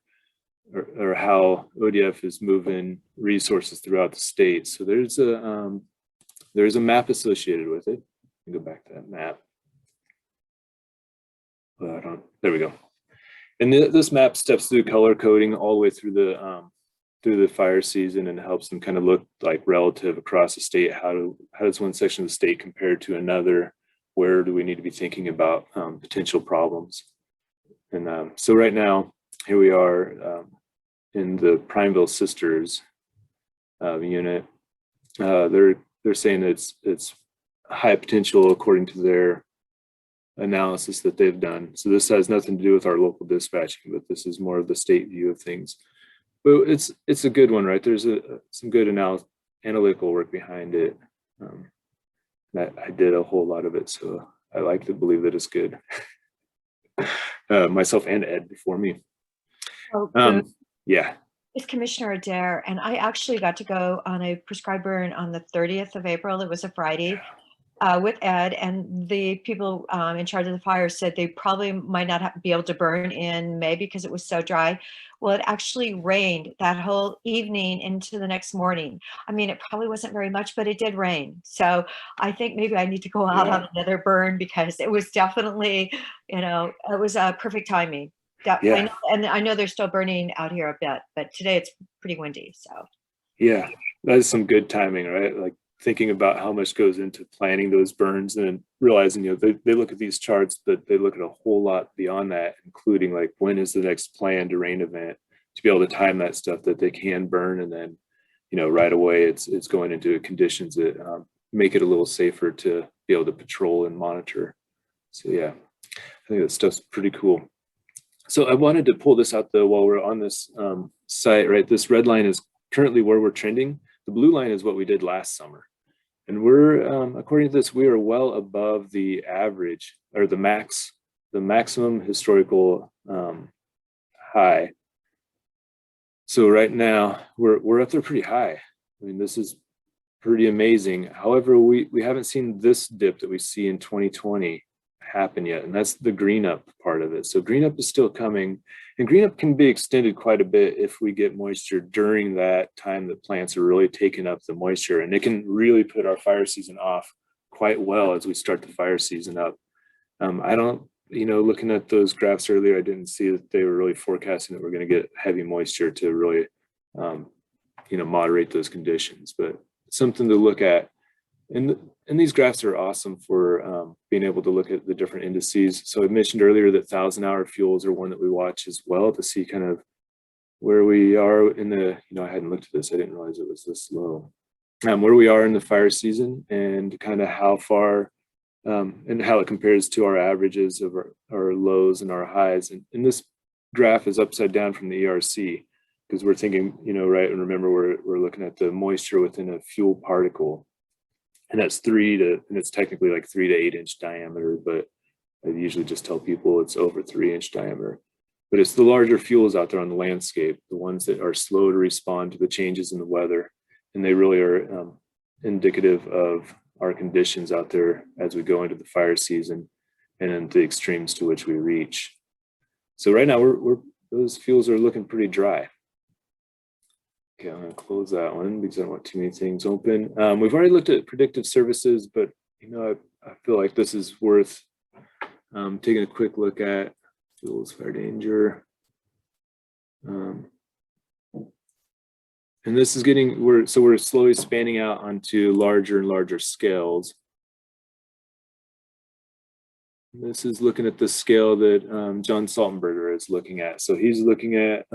or how ODF is moving resources throughout the state. So there's a map associated with it. Go back to that map. There we go. And this map steps through color coding all the way through the fire season and helps them kind of look like relative across the state. How does one section of the state compare to another? Where do we need to be thinking about potential problems? And so right now, here we are in the Prineville Sisters unit. They're saying it's high potential according to their analysis that they've done. So this has nothing to do with our local dispatching, but this is more of the state view of things. But it's a good one, right? There's some good analytical work behind it. That I did a whole lot of it, so I like to believe that it's good. Myself and Ed before me. Yeah. It's Commissioner Adair, and I actually got to go on a prescribed burn on the 30th of April. It was a Friday with Ed, and the people in charge of the fire said they probably might not be able to burn in May because it was so dry. Well, it actually rained that whole evening into the next morning. I mean, it probably wasn't very much, but it did rain. So I think maybe I need to go out on another burn because it was definitely, it was perfect timing. Yeah, Yeah. I know, and I know they're still burning out here a bit, but today it's pretty windy, so. Yeah, that is some good timing, right? Like thinking about how much goes into planning those burns and then realizing, they look at these charts, but they look at a whole lot beyond that, including like when is the next planned rain event, to be able to time that stuff that they can burn. And then, right away it's going into conditions that make it a little safer to be able to patrol and monitor. So yeah, I think that stuff's pretty cool. So I wanted to pull this out though while we're on this site, right? This red line is currently where we're trending. The blue line is what we did last summer. And we're, according to this, we are well above the average or the maximum historical high. So right now we're up there pretty high. I mean, this is pretty amazing. However, we haven't seen this dip that we see in 2020 happen yet, and that's the green up part of it. So green up is still coming, and green up can be extended quite a bit if we get moisture during that time that plants are really taking up the moisture, and it can really put our fire season off quite well as we start the fire season up. I don't, looking at those graphs earlier, I didn't see that they were really forecasting that we're going to get heavy moisture to really moderate those conditions, but something to look at. And these graphs are awesome for being able to look at the different indices. So I mentioned earlier that 1,000-hour fuels are one that we watch as well to see kind of where we are in the, I hadn't looked at this, I didn't realize it was this low. Where we are in the fire season and kind of how far and how it compares to our averages of our lows and our highs. And this graph is upside down from the ERC because we're thinking, right, and remember we're looking at the moisture within a fuel particle. And that's and it's technically like 3 to 8 inch diameter, but I usually just tell people it's over 3 inch diameter. But it's the larger fuels out there on the landscape, the ones that are slow to respond to the changes in the weather. And they really are indicative of our conditions out there as we go into the fire season and the extremes to which we reach. So right now those fuels are looking pretty dry. Okay, I'm going to close that one because I don't want too many things open. We've already looked at predictive services, but I feel like this is worth taking a quick look at. Fuels, fire danger. And this is we're slowly spanning out onto larger and larger scales. This is looking at the scale that John Saltenberger is looking at. So he's looking at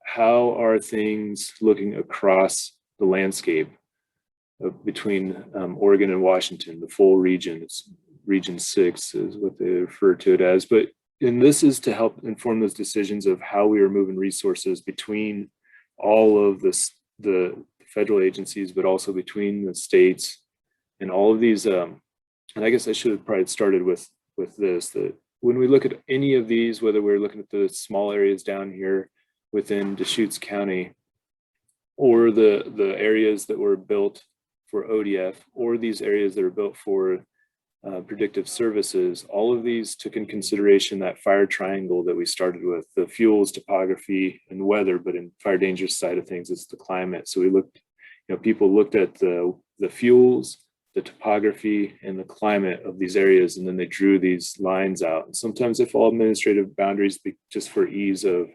how are things looking across the landscape between Oregon and Washington, the full region. It's region 6 is what they refer to it as. And this is to help inform those decisions of how we are moving resources between all of the federal agencies, but also between the states and all of these. And I guess I should have probably started with this, that when we look at any of these, whether we're looking at the small areas down here within Deschutes County, or the areas that were built for ODF, or these areas that are built for predictive services, all of these took in consideration that fire triangle that we started with, the fuels, topography, and weather, but in fire danger side of things, it's the climate. So we looked, people looked at the fuels, the topography, and the climate of these areas, and then they drew these lines out. And sometimes they follow administrative boundaries just for ease of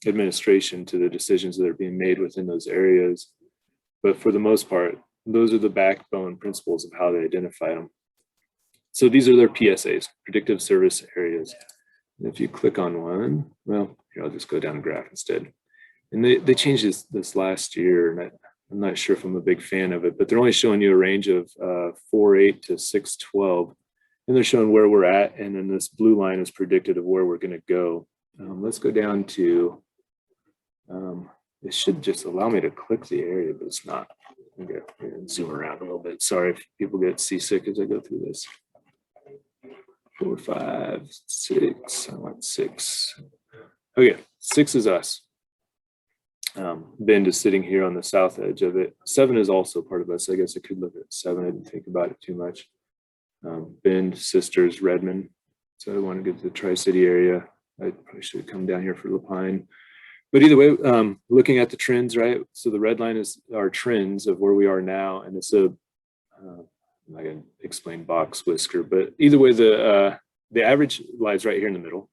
administration to the decisions that are being made within those areas. But for the most part, those are the backbone principles of how they identify them. So these are their PSAs, predictive service areas. And if you click on one, well, here, I'll just go down the graph instead. And they changed this last year, and I'm not sure if I'm a big fan of it, but they're only showing you a range of 4.8 to 6.12, and they're showing where we're at, and then this blue line is predicted of where we're going to go. Let's go down to, it should just allow me to click the area, but it's not. Okay, zoom around a little bit. Sorry if people get seasick as I go through this. 4, 5, 6, I want 6. Okay, 6 is us. Bend is sitting here on the south edge of it. 7 is also part of us. I guess I could look at 7. I didn't think about it too much. Bend, Sisters, Redmond. So I want to get to the Tri-City area. I probably should come down here for Lapine. But either way, looking at the trends, right? So the red line is our trends of where we are now. And it's I'm not going to explain box whisker, but either way, the the average lies right here in the middle.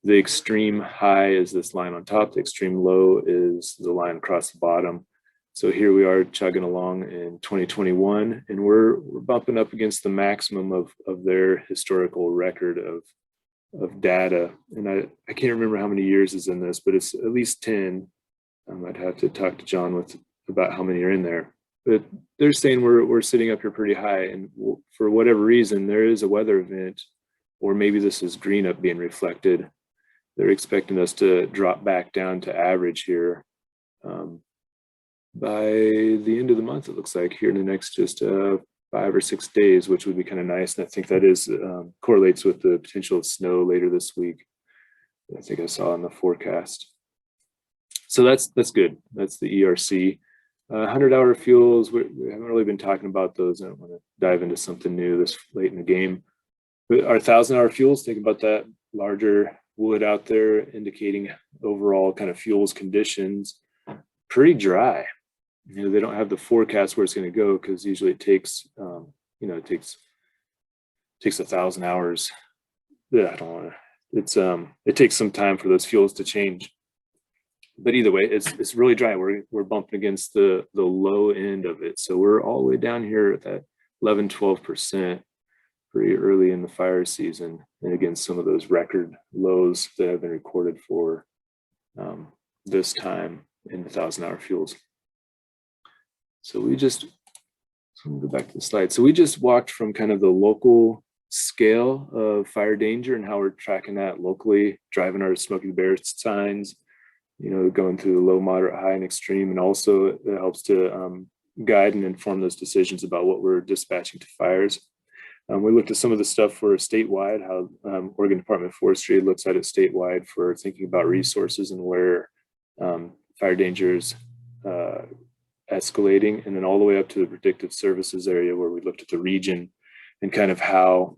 The extreme high is this line on top. The extreme low is the line across the bottom. So here we are chugging along in 2021, and we're bumping up against the maximum of their historical record of data. And I can't remember how many years is in this, but it's at least 10. I'd have to talk to John about how many are in there. But they're saying we're sitting up here pretty high, and for whatever reason, there is a weather event, or maybe this is green up being reflected. They're expecting us to drop back down to average here by the end of the month, it looks like, here in the next just 5 or 6 days, which would be kind of nice. And I think that is correlates with the potential of snow later this week. I think I saw in the forecast. So that's good. That's the ERC. 100-hour fuels, we haven't really been talking about those. I don't want to dive into something new this late in the game. But our 1,000-hour fuels, think about that larger wood out there indicating overall kind of fuels conditions. Pretty dry. You know, they don't have the forecast where it's going to go, because usually it takes, it takes 1,000 hours. Yeah, I don't want to. It takes some time for those fuels to change. But either way, it's really dry. We're bumping against the low end of it, so we're all the way down here at that 11-12%, pretty early in the fire season, and against some of those record lows that have been recorded for this time in the 1,000-hour fuels. So let me go back to the slide. So we just walked from kind of the local scale of fire danger and how we're tracking that locally, driving our Smokey the Bear signs, going through the low, moderate, high, and extreme. And also it helps to guide and inform those decisions about what we're dispatching to fires. We looked at some of the stuff for statewide, how Oregon Department of Forestry looks at it statewide for thinking about resources and where fire dangers escalating, and then all the way up to the predictive services area, where we looked at the region and kind of how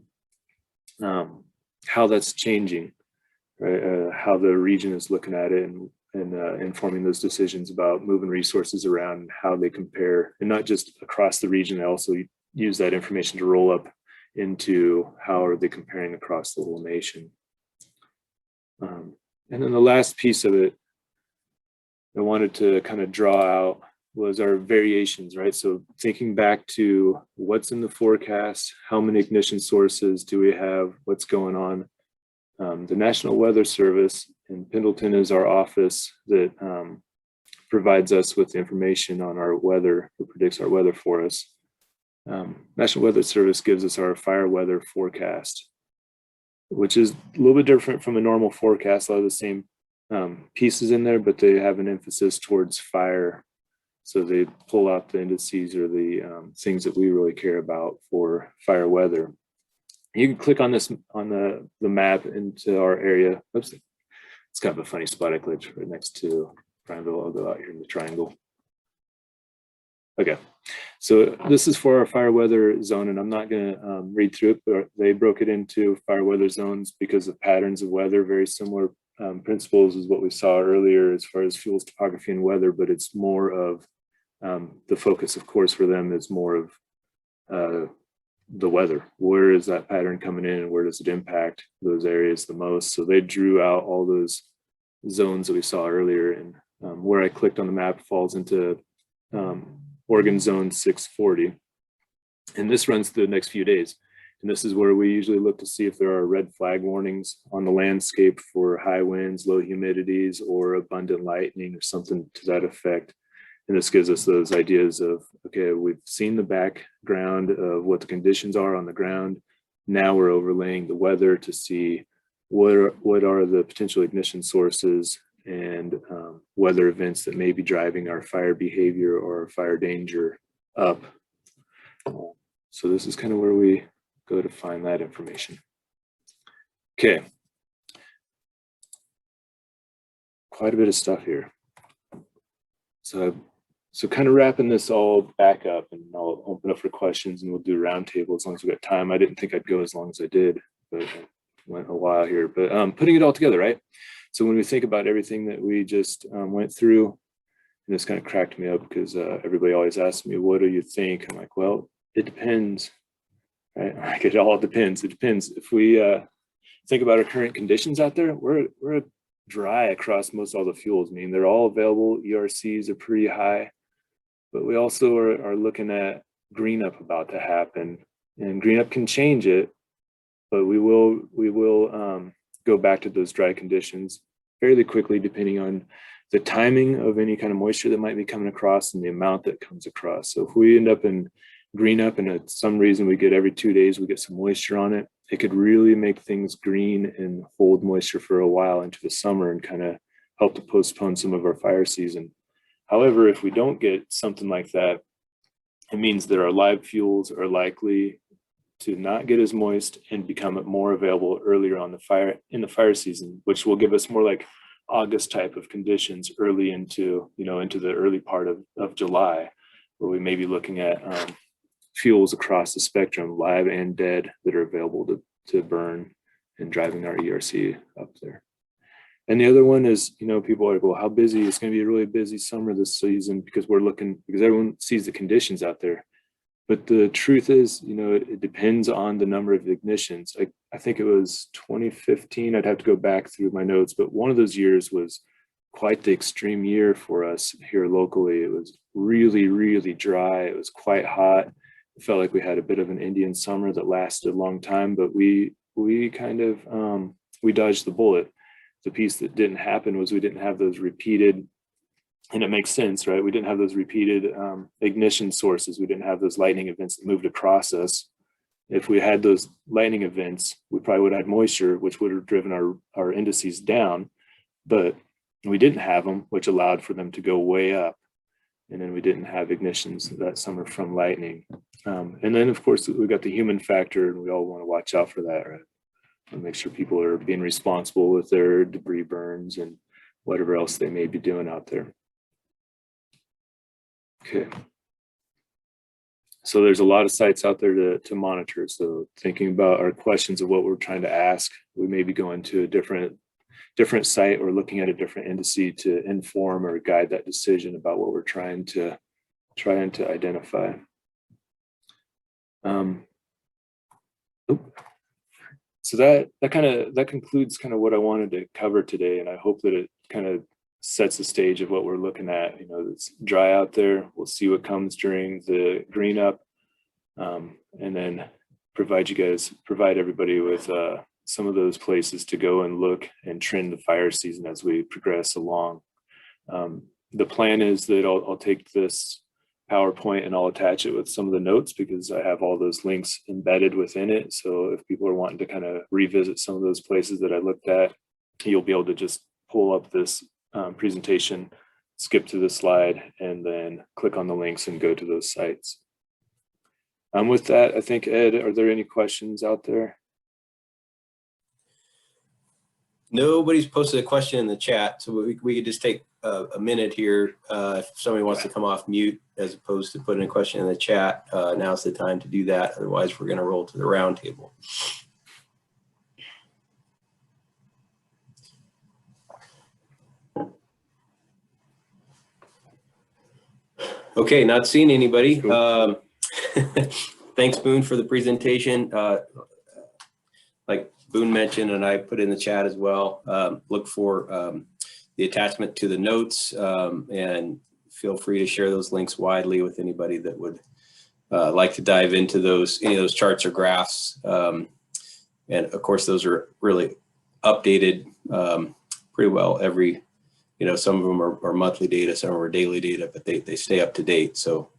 that's changing, right? How the region is looking at it and informing those decisions about moving resources around and how they compare, and not just across the region. They also use that information to roll up into how are they comparing across the whole nation. And then the last piece of it I wanted to kind of draw out was our variations, right? So thinking back to what's in the forecast, how many ignition sources do we have, what's going on. The National Weather Service in Pendleton is our office that provides us with information on our weather, who predicts our weather for us. National Weather Service gives us our fire weather forecast, which is a little bit different from a normal forecast. A lot of the same pieces in there, but they have an emphasis towards fire. So they pull out the indices or the things that we really care about for fire weather. You can click on this on the map into our area. Oops, it's kind of a funny spot. I clicked right next to Prineville. I'll go out here in the triangle. Okay, so this is for our fire weather zone, and I'm not going to read through it, but they broke it into fire weather zones because of patterns of weather. Very similar principles as what we saw earlier as far as fuels, topography, and weather, but it's more of the focus, of course, for them is more of the weather. Where is that pattern coming in, and where does it impact those areas the most? So they drew out all those zones that we saw earlier, and where I clicked on the map falls into Oregon Zone 640, and this runs through the next few days. And this is where we usually look to see if there are red flag warnings on the landscape for high winds, low humidities, or abundant lightning or something to that effect. And this gives us those ideas of, okay, we've seen the background of what the conditions are on the ground. Now we're overlaying the weather to see what are the potential ignition sources and weather events that may be driving our fire behavior or our fire danger up. So this is kind of where we go to find that information. Okay. Quite a bit of stuff here. So kind of wrapping this all back up, and I'll open up for questions and we'll do a roundtable as long as we've got time. I didn't think I'd go as long as I did, but it went a while here. But putting it all together, right? So when we think about everything that we just went through, and this kind of cracked me up because everybody always asks me, what do you think? I'm like, well, it depends. right? Like it all depends. It depends. If we think about our current conditions out there, we're dry across most all the fuels. I mean, they're all available. ERCs are pretty high, but we also are looking at green up about to happen, and green up can change it, but we will go back to those dry conditions fairly quickly, depending on the timing of any kind of moisture that might be coming across and the amount that comes across. So if we end up in green up and at some reason we get every 2 days, we get some moisture on it, it could really make things green and hold moisture for a while into the summer and kind of help to postpone some of our fire season. However, if we don't get something like that, it means that our live fuels are likely to not get as moist and become more available earlier on in the fire season, which will give us more like August type of conditions early into the early part of July, where we may be looking at fuels across the spectrum, live and dead, that are available to burn and driving our ERC up there. And the other one is, people are like, well, how busy? It's going to be a really busy summer this season because everyone sees the conditions out there. But the truth is, it depends on the number of ignitions. I think it was 2015. I'd have to go back through my notes, but one of those years was quite the extreme year for us here locally. It was really, really dry. It was quite hot. It felt like we had a bit of an Indian summer that lasted a long time, but we kind of, we dodged the bullet. The piece that didn't happen was we didn't have those repeated, and it makes sense, right? We didn't have those repeated ignition sources. We didn't have those lightning events that moved across us. If we had those lightning events, we probably would have had moisture, which would have driven our indices down, but we didn't have them, which allowed for them to go way up. And then we didn't have ignitions that summer from lightning. And then of course we got the human factor, and we all want to watch out for that, right? And make sure people are being responsible with their debris burns and whatever else they may be doing out there. Okay. So there's a lot of sites out there to monitor. So thinking about our questions of what we're trying to ask, we may be going to a different site or looking at a different indice to inform or guide that decision about what we're trying to identify. So that concludes kind of what I wanted to cover today, and I hope that it kind of sets the stage of what we're looking at. It's dry out there. We'll see what comes during the green up, and then provide everybody with some of those places to go and look and trend the fire season as we progress along. The plan is that I'll take this PowerPoint and I'll attach it with some of the notes because I have all those links embedded within it. So if people are wanting to kind of revisit some of those places that I looked at, you'll be able to just pull up this presentation, skip to the slide, and then click on the links and go to those sites. With that, I think, Ed, are there any questions out there? Nobody's posted a question in the chat, so we could just take a minute here. If somebody wants to come off mute as opposed to putting a question in the chat, now's the time to do that. Otherwise, we're going to roll to the roundtable. Okay, not seeing anybody. Cool. Thanks, Boone, for the presentation. Like Boone mentioned, and I put in the chat as well, look for the attachment to the notes, and feel free to share those links widely with anybody that would like to dive into any of those charts or graphs. And of course, those are really updated pretty well every, some of them are monthly data, some of them are daily data, but they stay up to date. So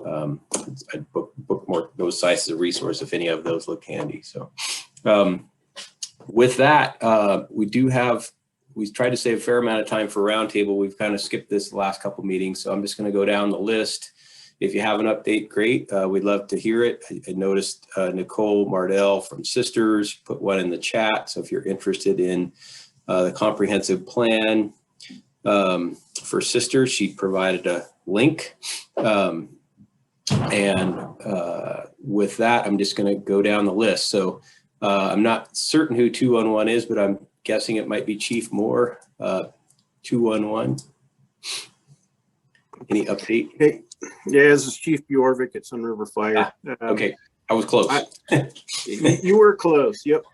I'd bookmark those sites as a resource if any of those look handy. So with that, we tried to save a fair amount of time for roundtable. We've kind of skipped this the last couple meetings, so I'm just going to go down the list. If you have an update, great. We'd love to hear it. I noticed Nicole Mardell from Sisters put one in the chat. So if you're interested in the comprehensive plan for Sisters, she provided a link. With that, I'm just going to go down the list. So I'm not certain who 211 is, but I'm guessing it might be Chief Moore. 211. Any update? Hey, yeah, this is Chief Bjorvik at Sun River Fire. Okay. I was close. You were close. Yep.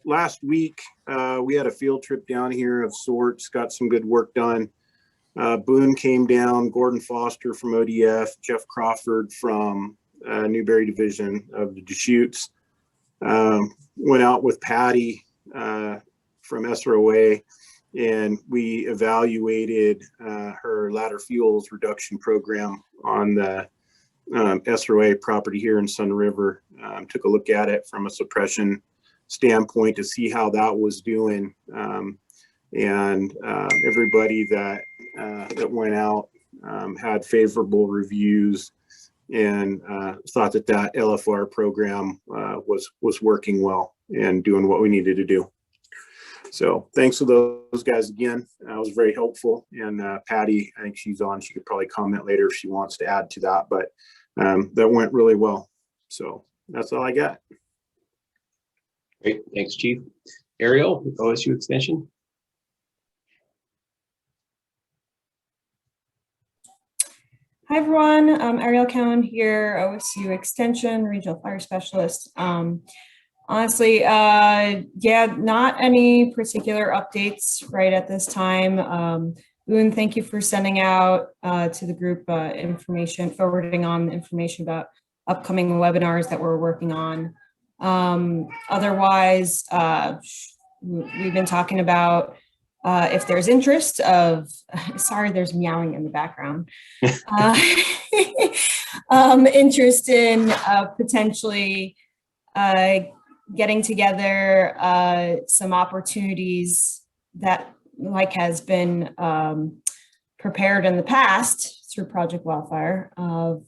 Last week, we had a field trip down here of sorts, got some good work done. Boone came down, Gordon Foster from ODF, Jeff Crawford from Newberry Division of the Deschutes. Went out with Patty from SROA, and we evaluated her ladder fuels reduction program on the SROA property here in Sun River. Took a look at it from a suppression standpoint to see how that was doing. Everybody that went out had favorable reviews and thought that LFR program was working well and doing what we needed to do. So thanks to those guys again. It was very helpful. And Patty, I think she's on. She could probably comment later if she wants to add to that, but that went really well. So that's all I got. Great, thanks, Chief. Ariel, OSU Extension. Hi, everyone. Ariel Cowan here, OSU Extension, Regional Fire Specialist. Honestly, yeah, not any particular updates right at this time. Boone, thank you for sending out to the group information, forwarding on information about upcoming webinars that we're working on. Otherwise, we've been talking about if there's interest of, sorry, there's meowing in the background. Interest in potentially getting together some opportunities that like has been prepared in the past through Project Wildfire of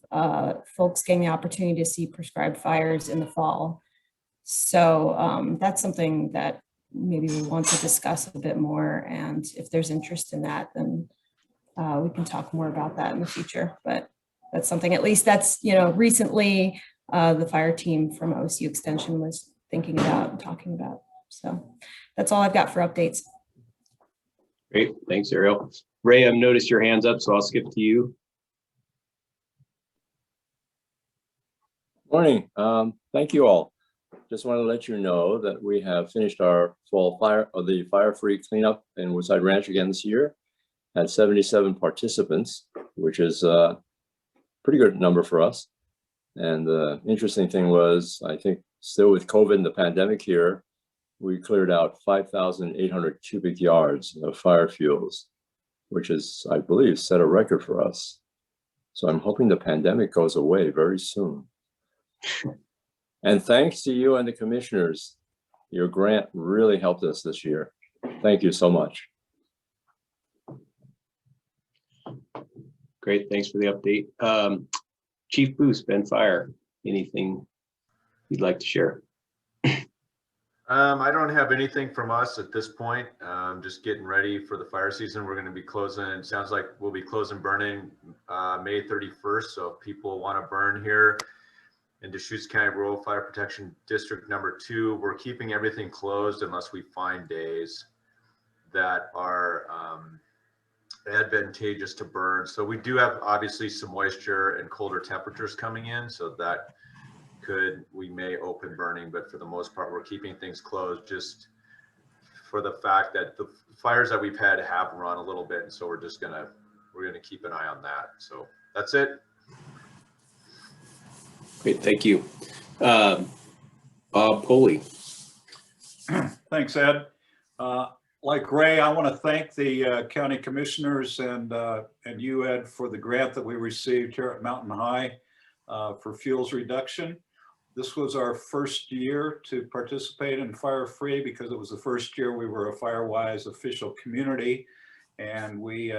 folks getting the opportunity to see prescribed fires in the fall. So that's something that maybe we want to discuss a bit more. And if there's interest in that, then we can talk more about that in the future. But that's something, at least that's, you know, recently the fire team from OSU Extension was thinking about and talking about. So that's all I've got for updates. Great, thanks, Ariel. Ray, I've noticed your hands up, so I'll skip to you. Morning. Thank you all. Just want to let you know that we have finished our fall fire, or the fire-free cleanup in Woodside Ranch again this year. Had 77 participants, which is a pretty good number for us. And the interesting thing was, I think still with COVID and the pandemic here, we cleared out 5,800 cubic yards of fire fuels, which is, I believe, set a record for us. So I'm hoping the pandemic goes away very soon. And thanks to you and the commissioners, your grant really helped us this year. Thank you so much. Great, thanks for the update. Chief Booth, Ben Fire, anything you'd like to share? I don't have anything from us at this point. Just getting ready for the fire season. We're going to be closing. It sounds like we'll be closing burning May 31st. So if people want to burn here in Deschutes County Rural Fire Protection District number 2, we're keeping everything closed unless we find days that are advantageous to burn. So we do have obviously some moisture and colder temperatures coming in, so that we may open burning, but for the most part we're keeping things closed just for the fact that the fires that we've had have run a little bit, and so we're gonna keep an eye on that. So that's it. Great, thank you. Bob Poley. Thanks, Ed. Like Ray, I want to thank the county commissioners and you, Ed, for the grant that we received here at Mountain High for fuels reduction. This was our first year to participate in Fire Free because it was the first year we were a FireWise official community, and we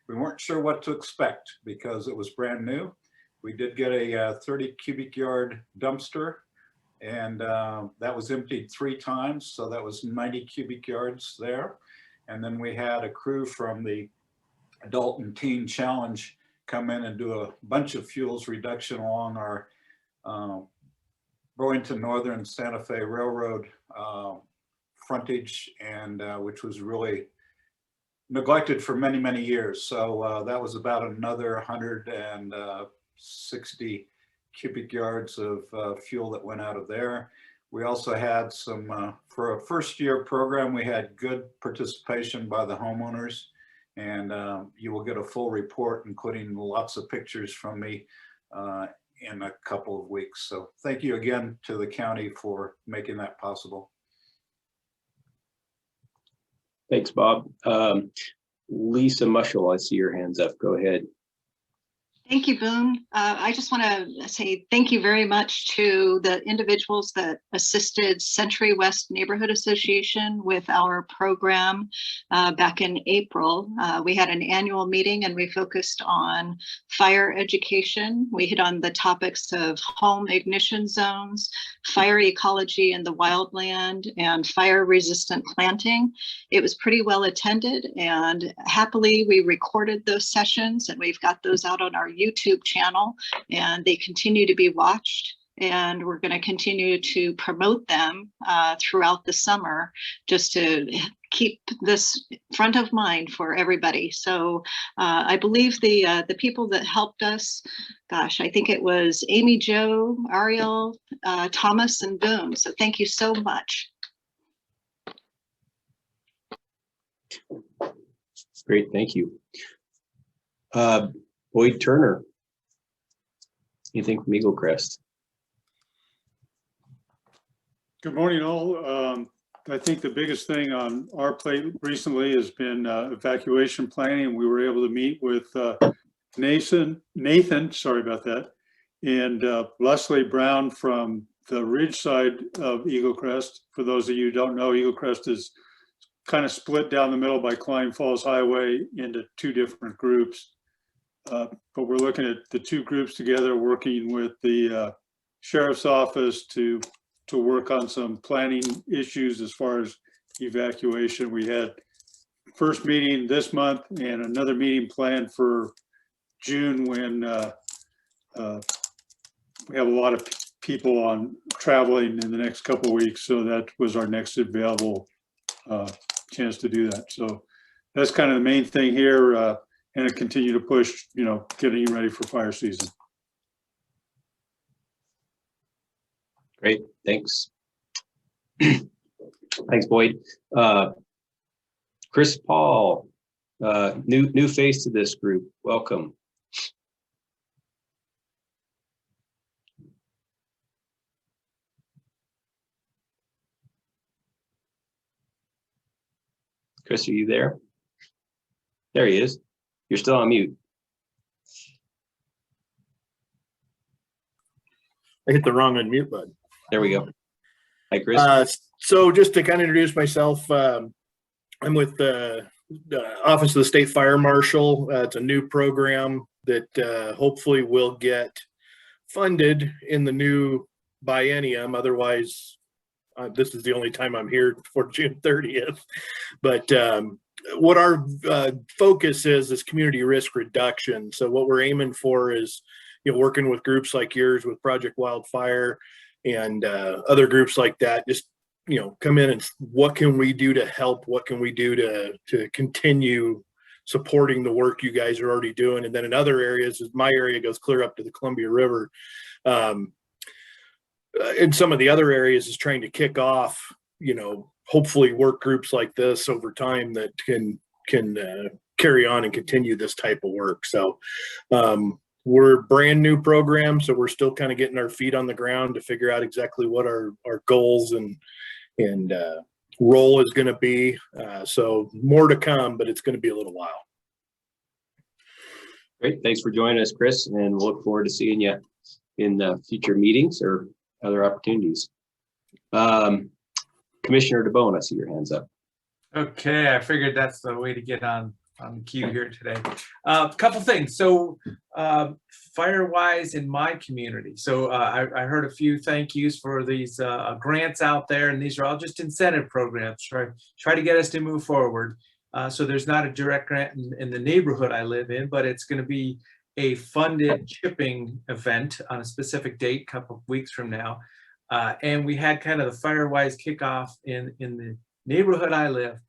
weren't sure what to expect because it was brand new. We did get a 30 cubic yard dumpster, and that was emptied 3 times, so that was 90 cubic yards there. And then we had a crew from the Adult and Teen Challenge come in and do a bunch of fuels reduction along our Burlington Northern Santa Fe Railroad frontage, and which was really neglected for many, many years. So that was about another 160 cubic yards of fuel that went out of there. We also had some, for a first year program, we had good participation by the homeowners, and you will get a full report, including lots of pictures from me in a couple of weeks. So thank you again to the county for making that possible. Thanks, Bob. Lisa Mushel, I see your hands up. Go ahead. Thank you, Boone. I just want to say thank you very much to the individuals that assisted Century West Neighborhood Association with our program back in April. We had an annual meeting and we focused on fire education. We hit on the topics of home ignition zones, fire ecology in the wildland, and fire resistant planting. It was pretty well attended, and happily we recorded those sessions and we've got those out on our YouTube channel, and they continue to be watched, and we're going to continue to promote them throughout the summer just to keep this front of mind for everybody. So I believe the people that helped us, gosh, I think it was Amy Jo, Ariel, Thomas, and Boone. So thank you so much. Great, thank you. Boyd Turner, anything from Eagle Crest? Good morning, all. I think the biggest thing on our plate recently has been evacuation planning. We were able to meet with Nathan, sorry about that, and Leslie Brown from the ridge side of Eagle Crest. For those of you who don't know, Eagle Crest is kind of split down the middle by Klein Falls Highway into two different groups. But we're looking at the two groups together, working with the sheriff's office to work on some planning issues as far as evacuation. We had first meeting this month and another meeting planned for June when we have a lot of people on traveling in the next couple of weeks. So that was our next available chance to do that. So that's kind of the main thing here. And continue to push, getting ready for fire season. Great, thanks. Thanks, Boyd. Chris Paul, new face to this group. Welcome. Chris, are you there? There he is. You're still on mute. I hit the wrong unmute button. There we go. Hi, Chris. So just to kind of introduce myself, I'm with the Office of the State Fire Marshal. It's a new program that hopefully will get funded in the new biennium. Otherwise, this is the only time I'm here for June 30th. But what our focus is community risk reduction. So what we're aiming for is, working with groups like yours with Project Wildfire and other groups like that, just, come in and what can we do to help? What can we do to continue supporting the work you guys are already doing? And then in other areas, my area goes clear up to the Columbia River. In some of the other areas is trying to kick off, hopefully work groups like this over time that can carry on and continue this type of work. So we're a brand new program, so we're still kind of getting our feet on the ground to figure out exactly what our goals and role is going to be. So more to come, but it's going to be a little while. Great, thanks for joining us, Chris, and we'll look forward to seeing you in future meetings or other opportunities. Commissioner DeBone, I see your hands up. Okay, I figured that's the way to get on the queue here today. A couple things. So fire-wise in my community. So I heard a few thank yous for these grants out there, and these are all just incentive programs. Try to get us to move forward. So there's not a direct grant in the neighborhood I live in, but it's going to be a funded chipping event on a specific date, a couple of weeks from now. And we had kind of the Firewise kickoff in the neighborhood I live.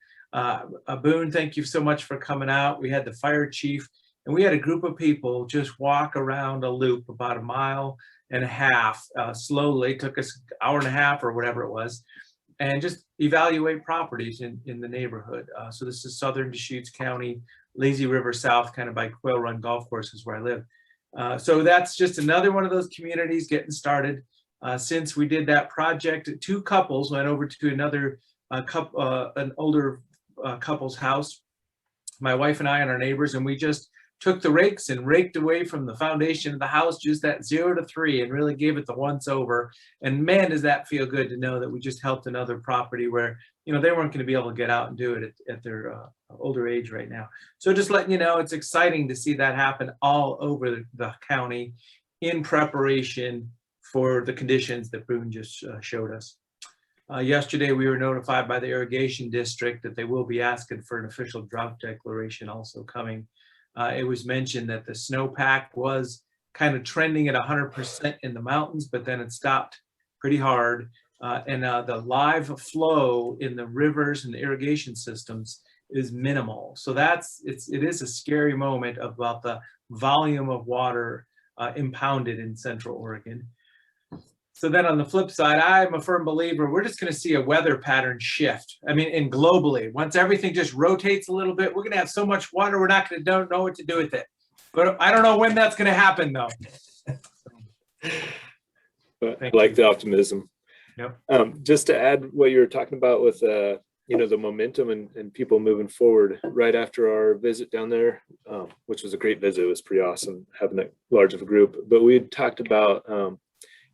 Boone, thank you so much for coming out. We had the fire chief, and we had a group of people just walk around a loop about a mile and a half, slowly. It took us an hour and a half or whatever it was, and just evaluate properties in the neighborhood. So this is southern Deschutes County, Lazy River South, kind of by Quail Run Golf Course is where I live. So that's just another one of those communities getting started. Since we did that project, 2 couples went over to another an older couple's house, my wife and I and our neighbors, and we just took the rakes and raked away from the foundation of the house, just that 0 to 3, and really gave it the once over. And man, does that feel good to know that we just helped another property where, you know, they weren't going to be able to get out and do it at their older age right now. So just letting you know, it's exciting to see that happen all over the county in preparation for the conditions that Boone just showed us. Yesterday, we were notified by the irrigation district that they will be asking for an official drought declaration also coming. It was mentioned that the snowpack was kind of trending at 100% in the mountains, but then it stopped pretty hard. And the live flow in the rivers and the irrigation systems is minimal. So it is a scary moment about the volume of water impounded in Central Oregon. So then on the flip side, I'm a firm believer we're just going to see a weather pattern shift. I mean, and globally, once everything just rotates a little bit, we're going to have so much water, we're not going to know what to do with it. But I don't know when that's going to happen, though. But I like the optimism. Yep. Just to add what you were talking about with you know, the momentum and people moving forward right after our visit down there, which was a great visit. It was pretty awesome having that large of a group. But we had talked about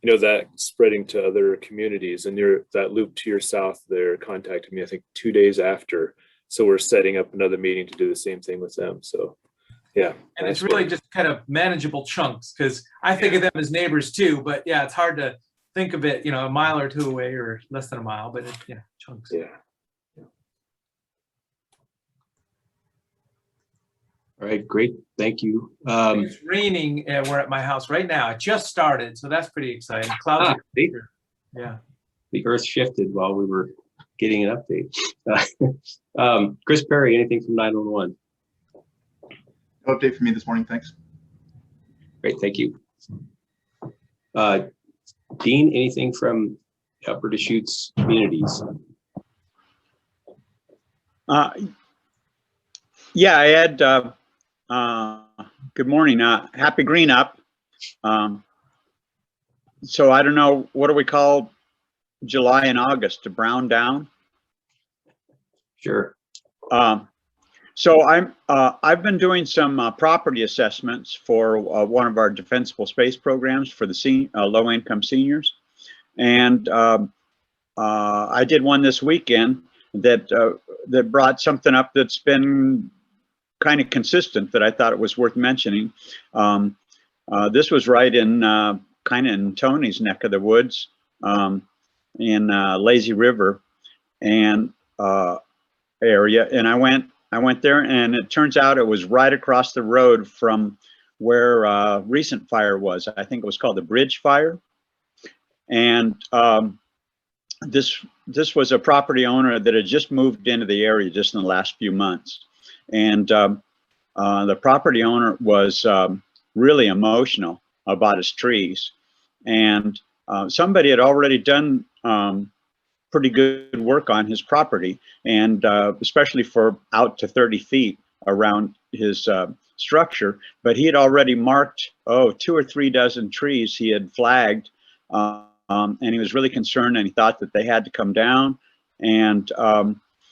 you know, that spreading to other communities, and that loop to your south there contacted me, I think 2 days after. So we're setting up another meeting to do the same thing with them. So yeah. And it's really just kind of manageable chunks, because I think of them as neighbors too, but yeah, it's hard to think of it, you know, a mile or 2 away or less than a mile, but it's, yeah, chunks. Yeah. All right, great. Thank you. It's raining. We're at my house right now. It just started, so that's pretty exciting. Clouds are clear. Yeah. The earth shifted while we were getting an update. Chris Perry, anything from 911? No update for me this morning, thanks. Great, thank you. Dean, anything from Upper Deschutes communities? Yeah, I had, good morning, happy green up. So I don't know, what do we call July and August, to brown down? Sure. So I've been doing some property assessments for one of our defensible space programs for the low-income seniors. And I did one this weekend that brought something up that's been kind of consistent that I thought it was worth mentioning. This was right in kind of in Tony's neck of the woods, in Lazy River and area. And I went there, and it turns out it was right across the road from where recent fire was. I think it was called the Bridge Fire. And this was a property owner that had just moved into the area just in the last few months. And the property owner was really emotional about his trees. And somebody had already done pretty good work on his property, and especially for out to 30 feet around his structure. But he had already marked, 2 or 3 dozen trees he had flagged. And he was really concerned, and he thought that they had to come down. And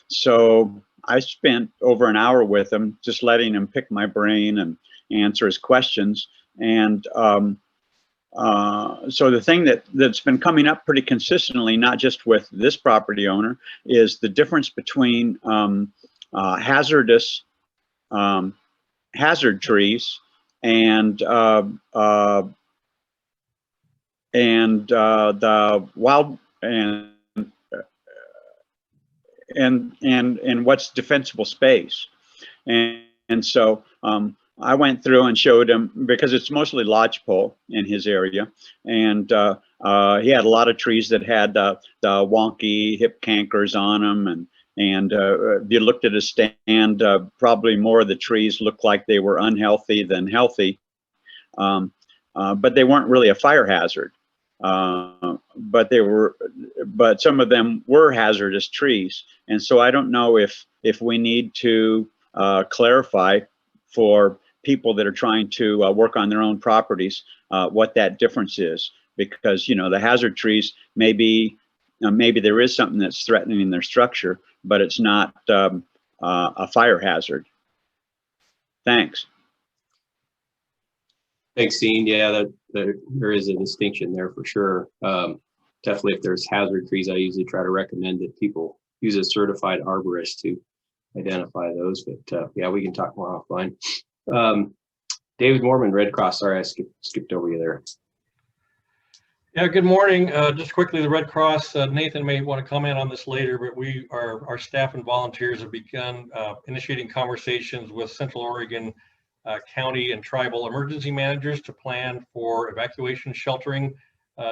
so I spent over an hour with him, just letting him pick my brain and answer his questions. And so the thing that's been coming up pretty consistently, not just with this property owner, is the difference between hazard trees and the wild and what's defensible space. And so I went through and showed him, because it's mostly lodgepole in his area, and he had a lot of trees that had the wonky hip cankers on them, and if you looked at his stand, probably more of the trees looked like they were unhealthy than healthy. but they weren't really a fire hazard. But some of them were hazardous trees. And so I don't know if we need to clarify for people that are trying to work on their own properties what that difference is, because the hazard trees maybe there is something that's threatening their structure, but it's not a fire hazard. Thanks. Thanks, Dean. Yeah, there is a distinction there for sure. Definitely, if there's hazard trees, I usually try to recommend that people use a certified arborist to identify those. But yeah, we can talk more offline. David Mormon, Red Cross. Sorry, I skipped over you there. Yeah, good morning. Just quickly, the Red Cross, Nathan may want to comment on this later, but our staff and volunteers have begun initiating conversations with Central Oregon county and tribal emergency managers to plan for evacuation sheltering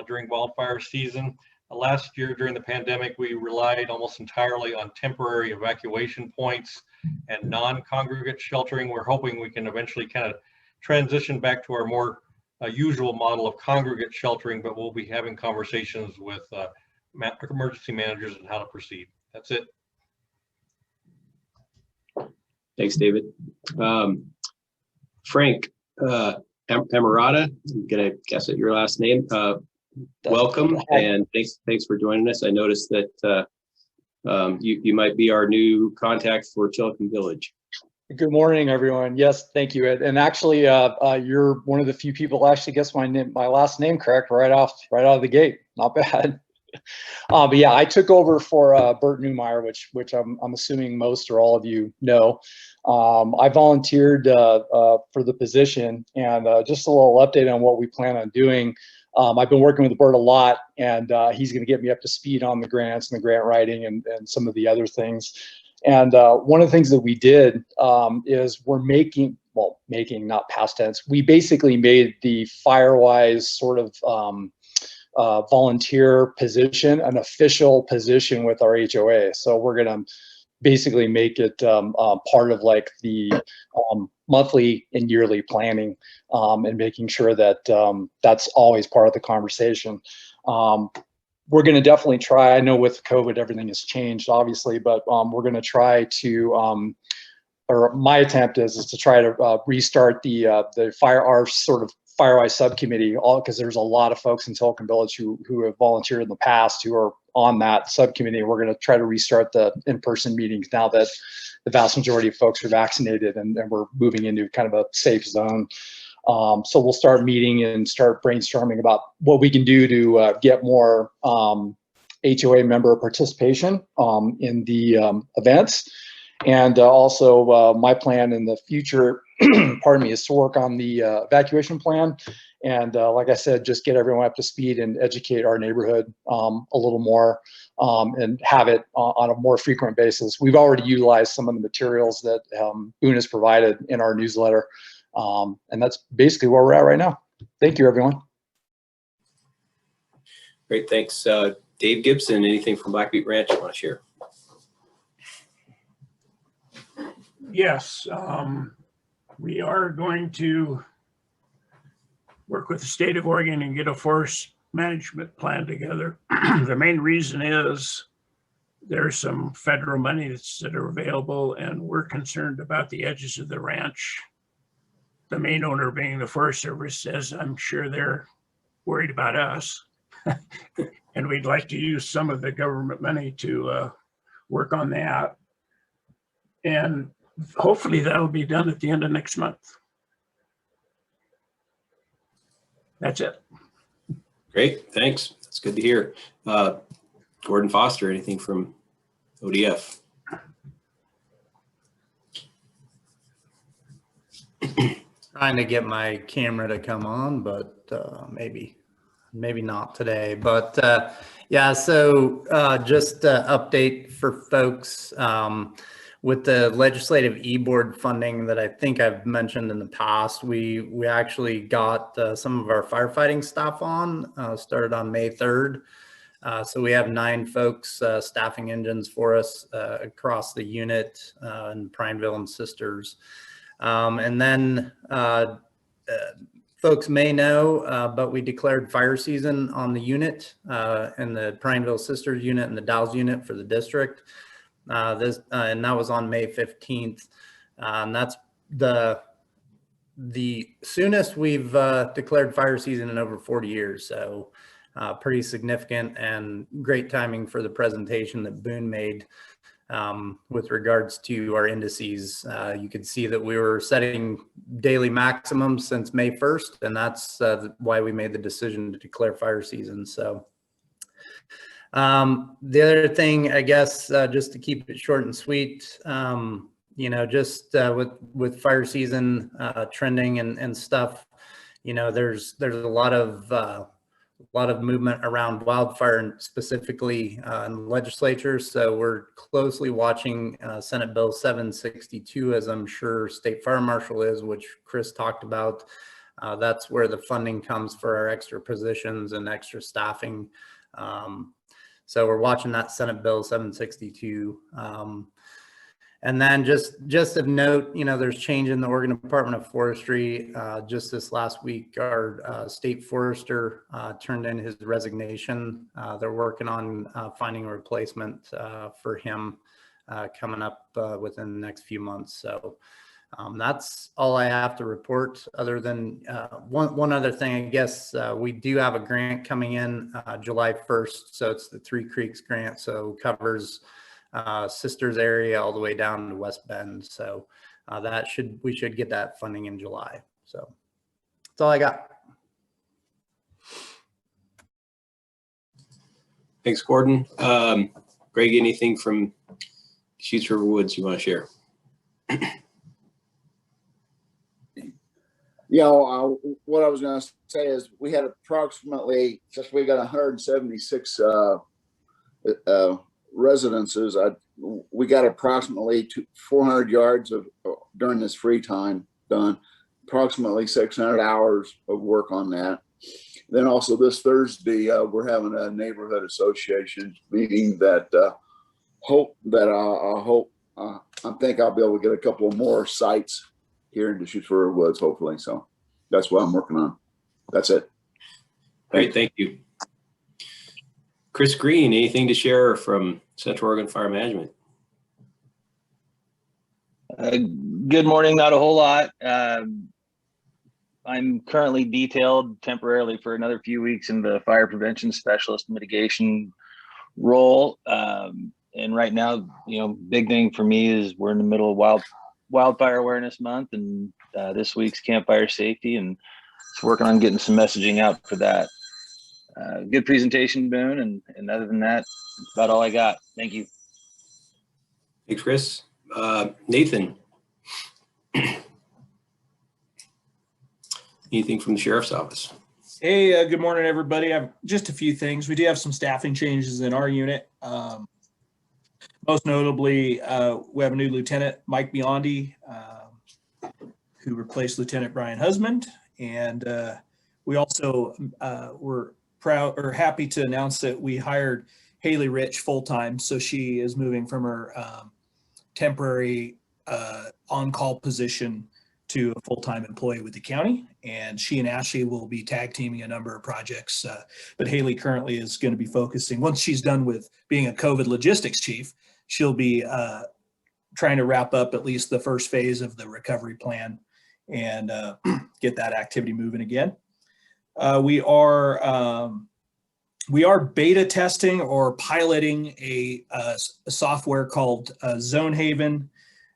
during wildfire season. Last year during the pandemic, we relied almost entirely on temporary evacuation points and non-congregate sheltering. We're hoping we can eventually kind of transition back to our more usual model of congregate sheltering, but we'll be having conversations with emergency managers on how to proceed. That's it. Thanks, David. Frank Emirata, I'm gonna guess at your last name. Welcome and thanks for joining us. I noticed that you might be our new contact for Chillicothe Village. Good morning, everyone. Yes, thank you, Ed. And actually, you're one of the few people actually guessed my last name correct right out of the gate. Not bad. But yeah, I took over for Bert Newmeyer, which I'm assuming most or all of you know. I volunteered for the position, and just a little update on what we plan on doing. I've been working with Bert a lot, and he's going to get me up to speed on the grants and the grant writing and some of the other things. And one of the things that we did is we're making, not past tense, we basically made the Firewise sort of volunteer position an official position with our HOA. So we're going to basically make it part of like the monthly and yearly planning and making sure that that's always part of the conversation. We're going to definitely try, I know with COVID, everything has changed obviously, but we're going to try to, or my attempt is to try to restart our sort of Firewise subcommittee, because there's a lot of folks in Chillicothe Village who have volunteered in the past who are on that subcommittee. We're going to try to restart the in-person meetings now that the vast majority of folks are vaccinated and we're moving into kind of a safe zone. So we'll start meeting and start brainstorming about what we can do to get more HOA member participation in the events. And also my plan in the future, pardon me, is to work on the evacuation plan. And like I said, just get everyone up to speed and educate our neighborhood a little more and have it on a more frequent basis. We've already utilized some of the materials that Boone has provided in our newsletter. And that's basically where we're at right now. Thank you, everyone. Great, thanks. Dave Gibson, anything from Blackbeat Ranch you want to share? Yes, we are going to work with the state of Oregon and get a forest management plan together. The main reason is there's some federal money that are available, and we're concerned about the edges of the ranch. The main owner being the Forest Service, as I'm sure they're worried about us. And we'd like to use some of the government money to work on that. And hopefully that'll be done at the end of next month. That's it. Great, thanks. That's good to hear. Gordon Foster, anything from ODF? Trying to get my camera to come on, but maybe not today. But yeah, so just update for folks. With the legislative e-board funding that I think I've mentioned in the past, we actually got some of our firefighting staff on, started on May 3rd. So we have 9 folks staffing engines for us across the unit in Prineville and Sisters. And then folks may know, but we declared fire season on the unit, and the Prineville Sisters unit and the Dow's unit for the district. And that was on May 15th. And that's the soonest we've declared fire season in over 40 years. So pretty significant and great timing for the presentation that Boone made with regards to our indices. You could see that we were setting daily maximums since May 1st, and that's why we made the decision to declare fire season. So the other thing, I guess, just to keep it short and sweet, you know, just with fire season trending and stuff, you know, there's a lot of movement around wildfire, and specifically in the legislature. So we're closely watching Senate Bill 762, as I'm sure State Fire Marshal is, which Chris talked about. That's where the funding comes for our extra positions and extra staffing. So we're watching that Senate Bill 762. And then just of note, you know, there's change in the Oregon Department of Forestry. Just this last week, our state forester turned in his resignation. They're working on finding a replacement for him coming up within the next few months. So that's all I have to report, other than one other thing. I guess we do have a grant coming in July 1st. So it's the Three Creeks grant. So covers Sisters area all the way down to West Bend. So we should get that funding in July. So that's all I got. Thanks, Gordon. Greg, anything from Deschutes River Woods you want to share? Yeah, what I was going to say is we had approximately, since we got 176 residences, we got approximately 400 yards of during this free time done, approximately 600 hours of work on that. Then also this Thursday, we're having a neighborhood association meeting that I think I'll be able to get a couple of more sites here in Deschutes River Woods, hopefully. So that's what I'm working on. That's it. Great, thank you. Chris Green, anything to share from Central Oregon Fire Management? Good morning, not a whole lot. I'm currently detailed temporarily for another few weeks in the fire prevention specialist mitigation role. And right now, you know, big thing for me is we're in the middle of Wildfire Awareness Month, and this week's campfire safety, and just working on getting some messaging out for that. Good presentation, Boone, and other than that, that's about all I got. Thank you. Thanks, Chris. Nathan, anything from the Sheriff's Office? Hey, good morning, everybody. I have just a few things. We do have some staffing changes in our unit. Most notably, we have a new Lieutenant, Mike Biondi, who replaced Lieutenant Brian Husband. And we also were happy to announce that we hired Haley Rich full-time. So she is moving from her temporary on-call position to a full-time employee with the county. And she and Ashley will be tag teaming a number of projects. But Haley currently is going to be focusing, once she's done with being a COVID logistics chief, she'll be trying to wrap up at least the first phase of the recovery plan and get that activity moving again. We are beta testing or piloting a software called Zone Haven.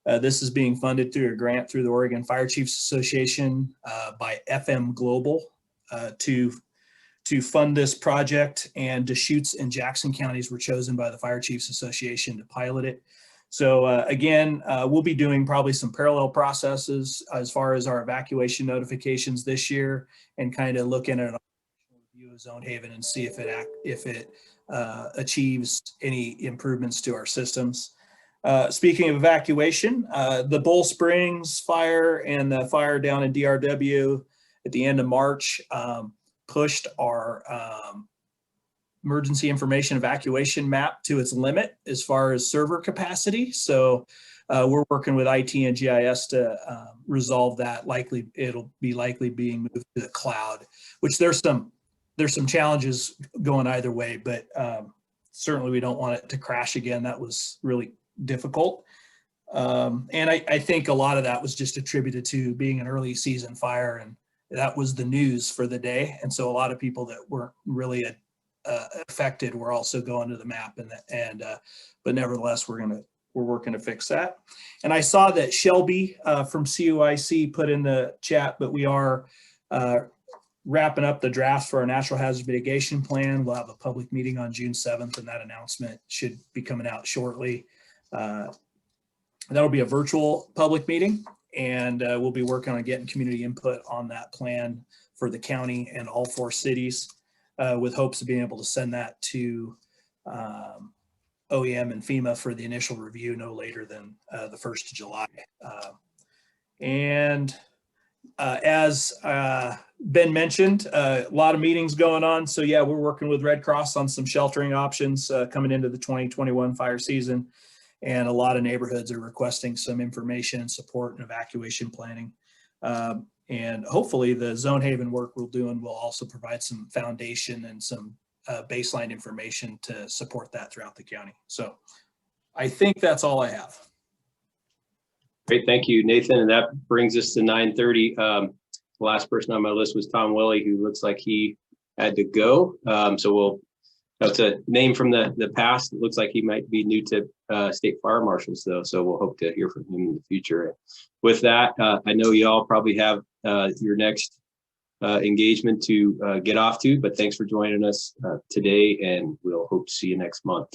This is being funded through a grant through the Oregon Fire Chiefs Association by FM Global to fund this project, and Deschutes and Jackson counties were chosen by the Fire Chiefs Association to pilot it. So again, we'll be doing probably some parallel processes as far as our evacuation notifications this year, and kind of looking at a review of Zone Haven and see if it achieves any improvements to our systems. Speaking of evacuation, the Bull Springs fire and the fire down in DRW at the end of March pushed our emergency information evacuation map to its limit as far as server capacity. So we're working with IT and GIS to resolve that. Likely, it'll be likely being moved to the cloud, which there's some challenges going either way, but certainly we don't want it to crash again. That was really difficult. And I think a lot of that was just attributed to being an early season fire, and that was the news for the day. And so a lot of people that weren't really affected were also going to the map, but nevertheless, we're working to fix that. And I saw that Shelby from CUIC put in the chat, but we are wrapping up the draft for our natural hazard mitigation plan. We'll have a public meeting on June 7th, and that announcement should be coming out shortly. That'll be a virtual public meeting, and we'll be working on getting community input on that plan for the county and all 4 cities, with hopes of being able to send that to OEM and FEMA for the initial review no later than the 1st of July. As Ben mentioned, a lot of meetings going on. So yeah, we're working with Red Cross on some sheltering options coming into the 2021 fire season. And a lot of neighborhoods are requesting some information and support and evacuation planning. And hopefully the Zone Haven work we're doing will also provide some foundation and some baseline information to support that throughout the county. So I think that's all I have. Great, thank you, Nathan. And that brings us to 9:30. The last person on my list was Tom Willie, who looks like he had to go. So that's a name from the past. It looks like he might be new to state fire marshals though. So we'll hope to hear from him in the future. With that, I know y'all probably have your next engagement to get off to, but thanks for joining us today, and we'll hope to see you next month.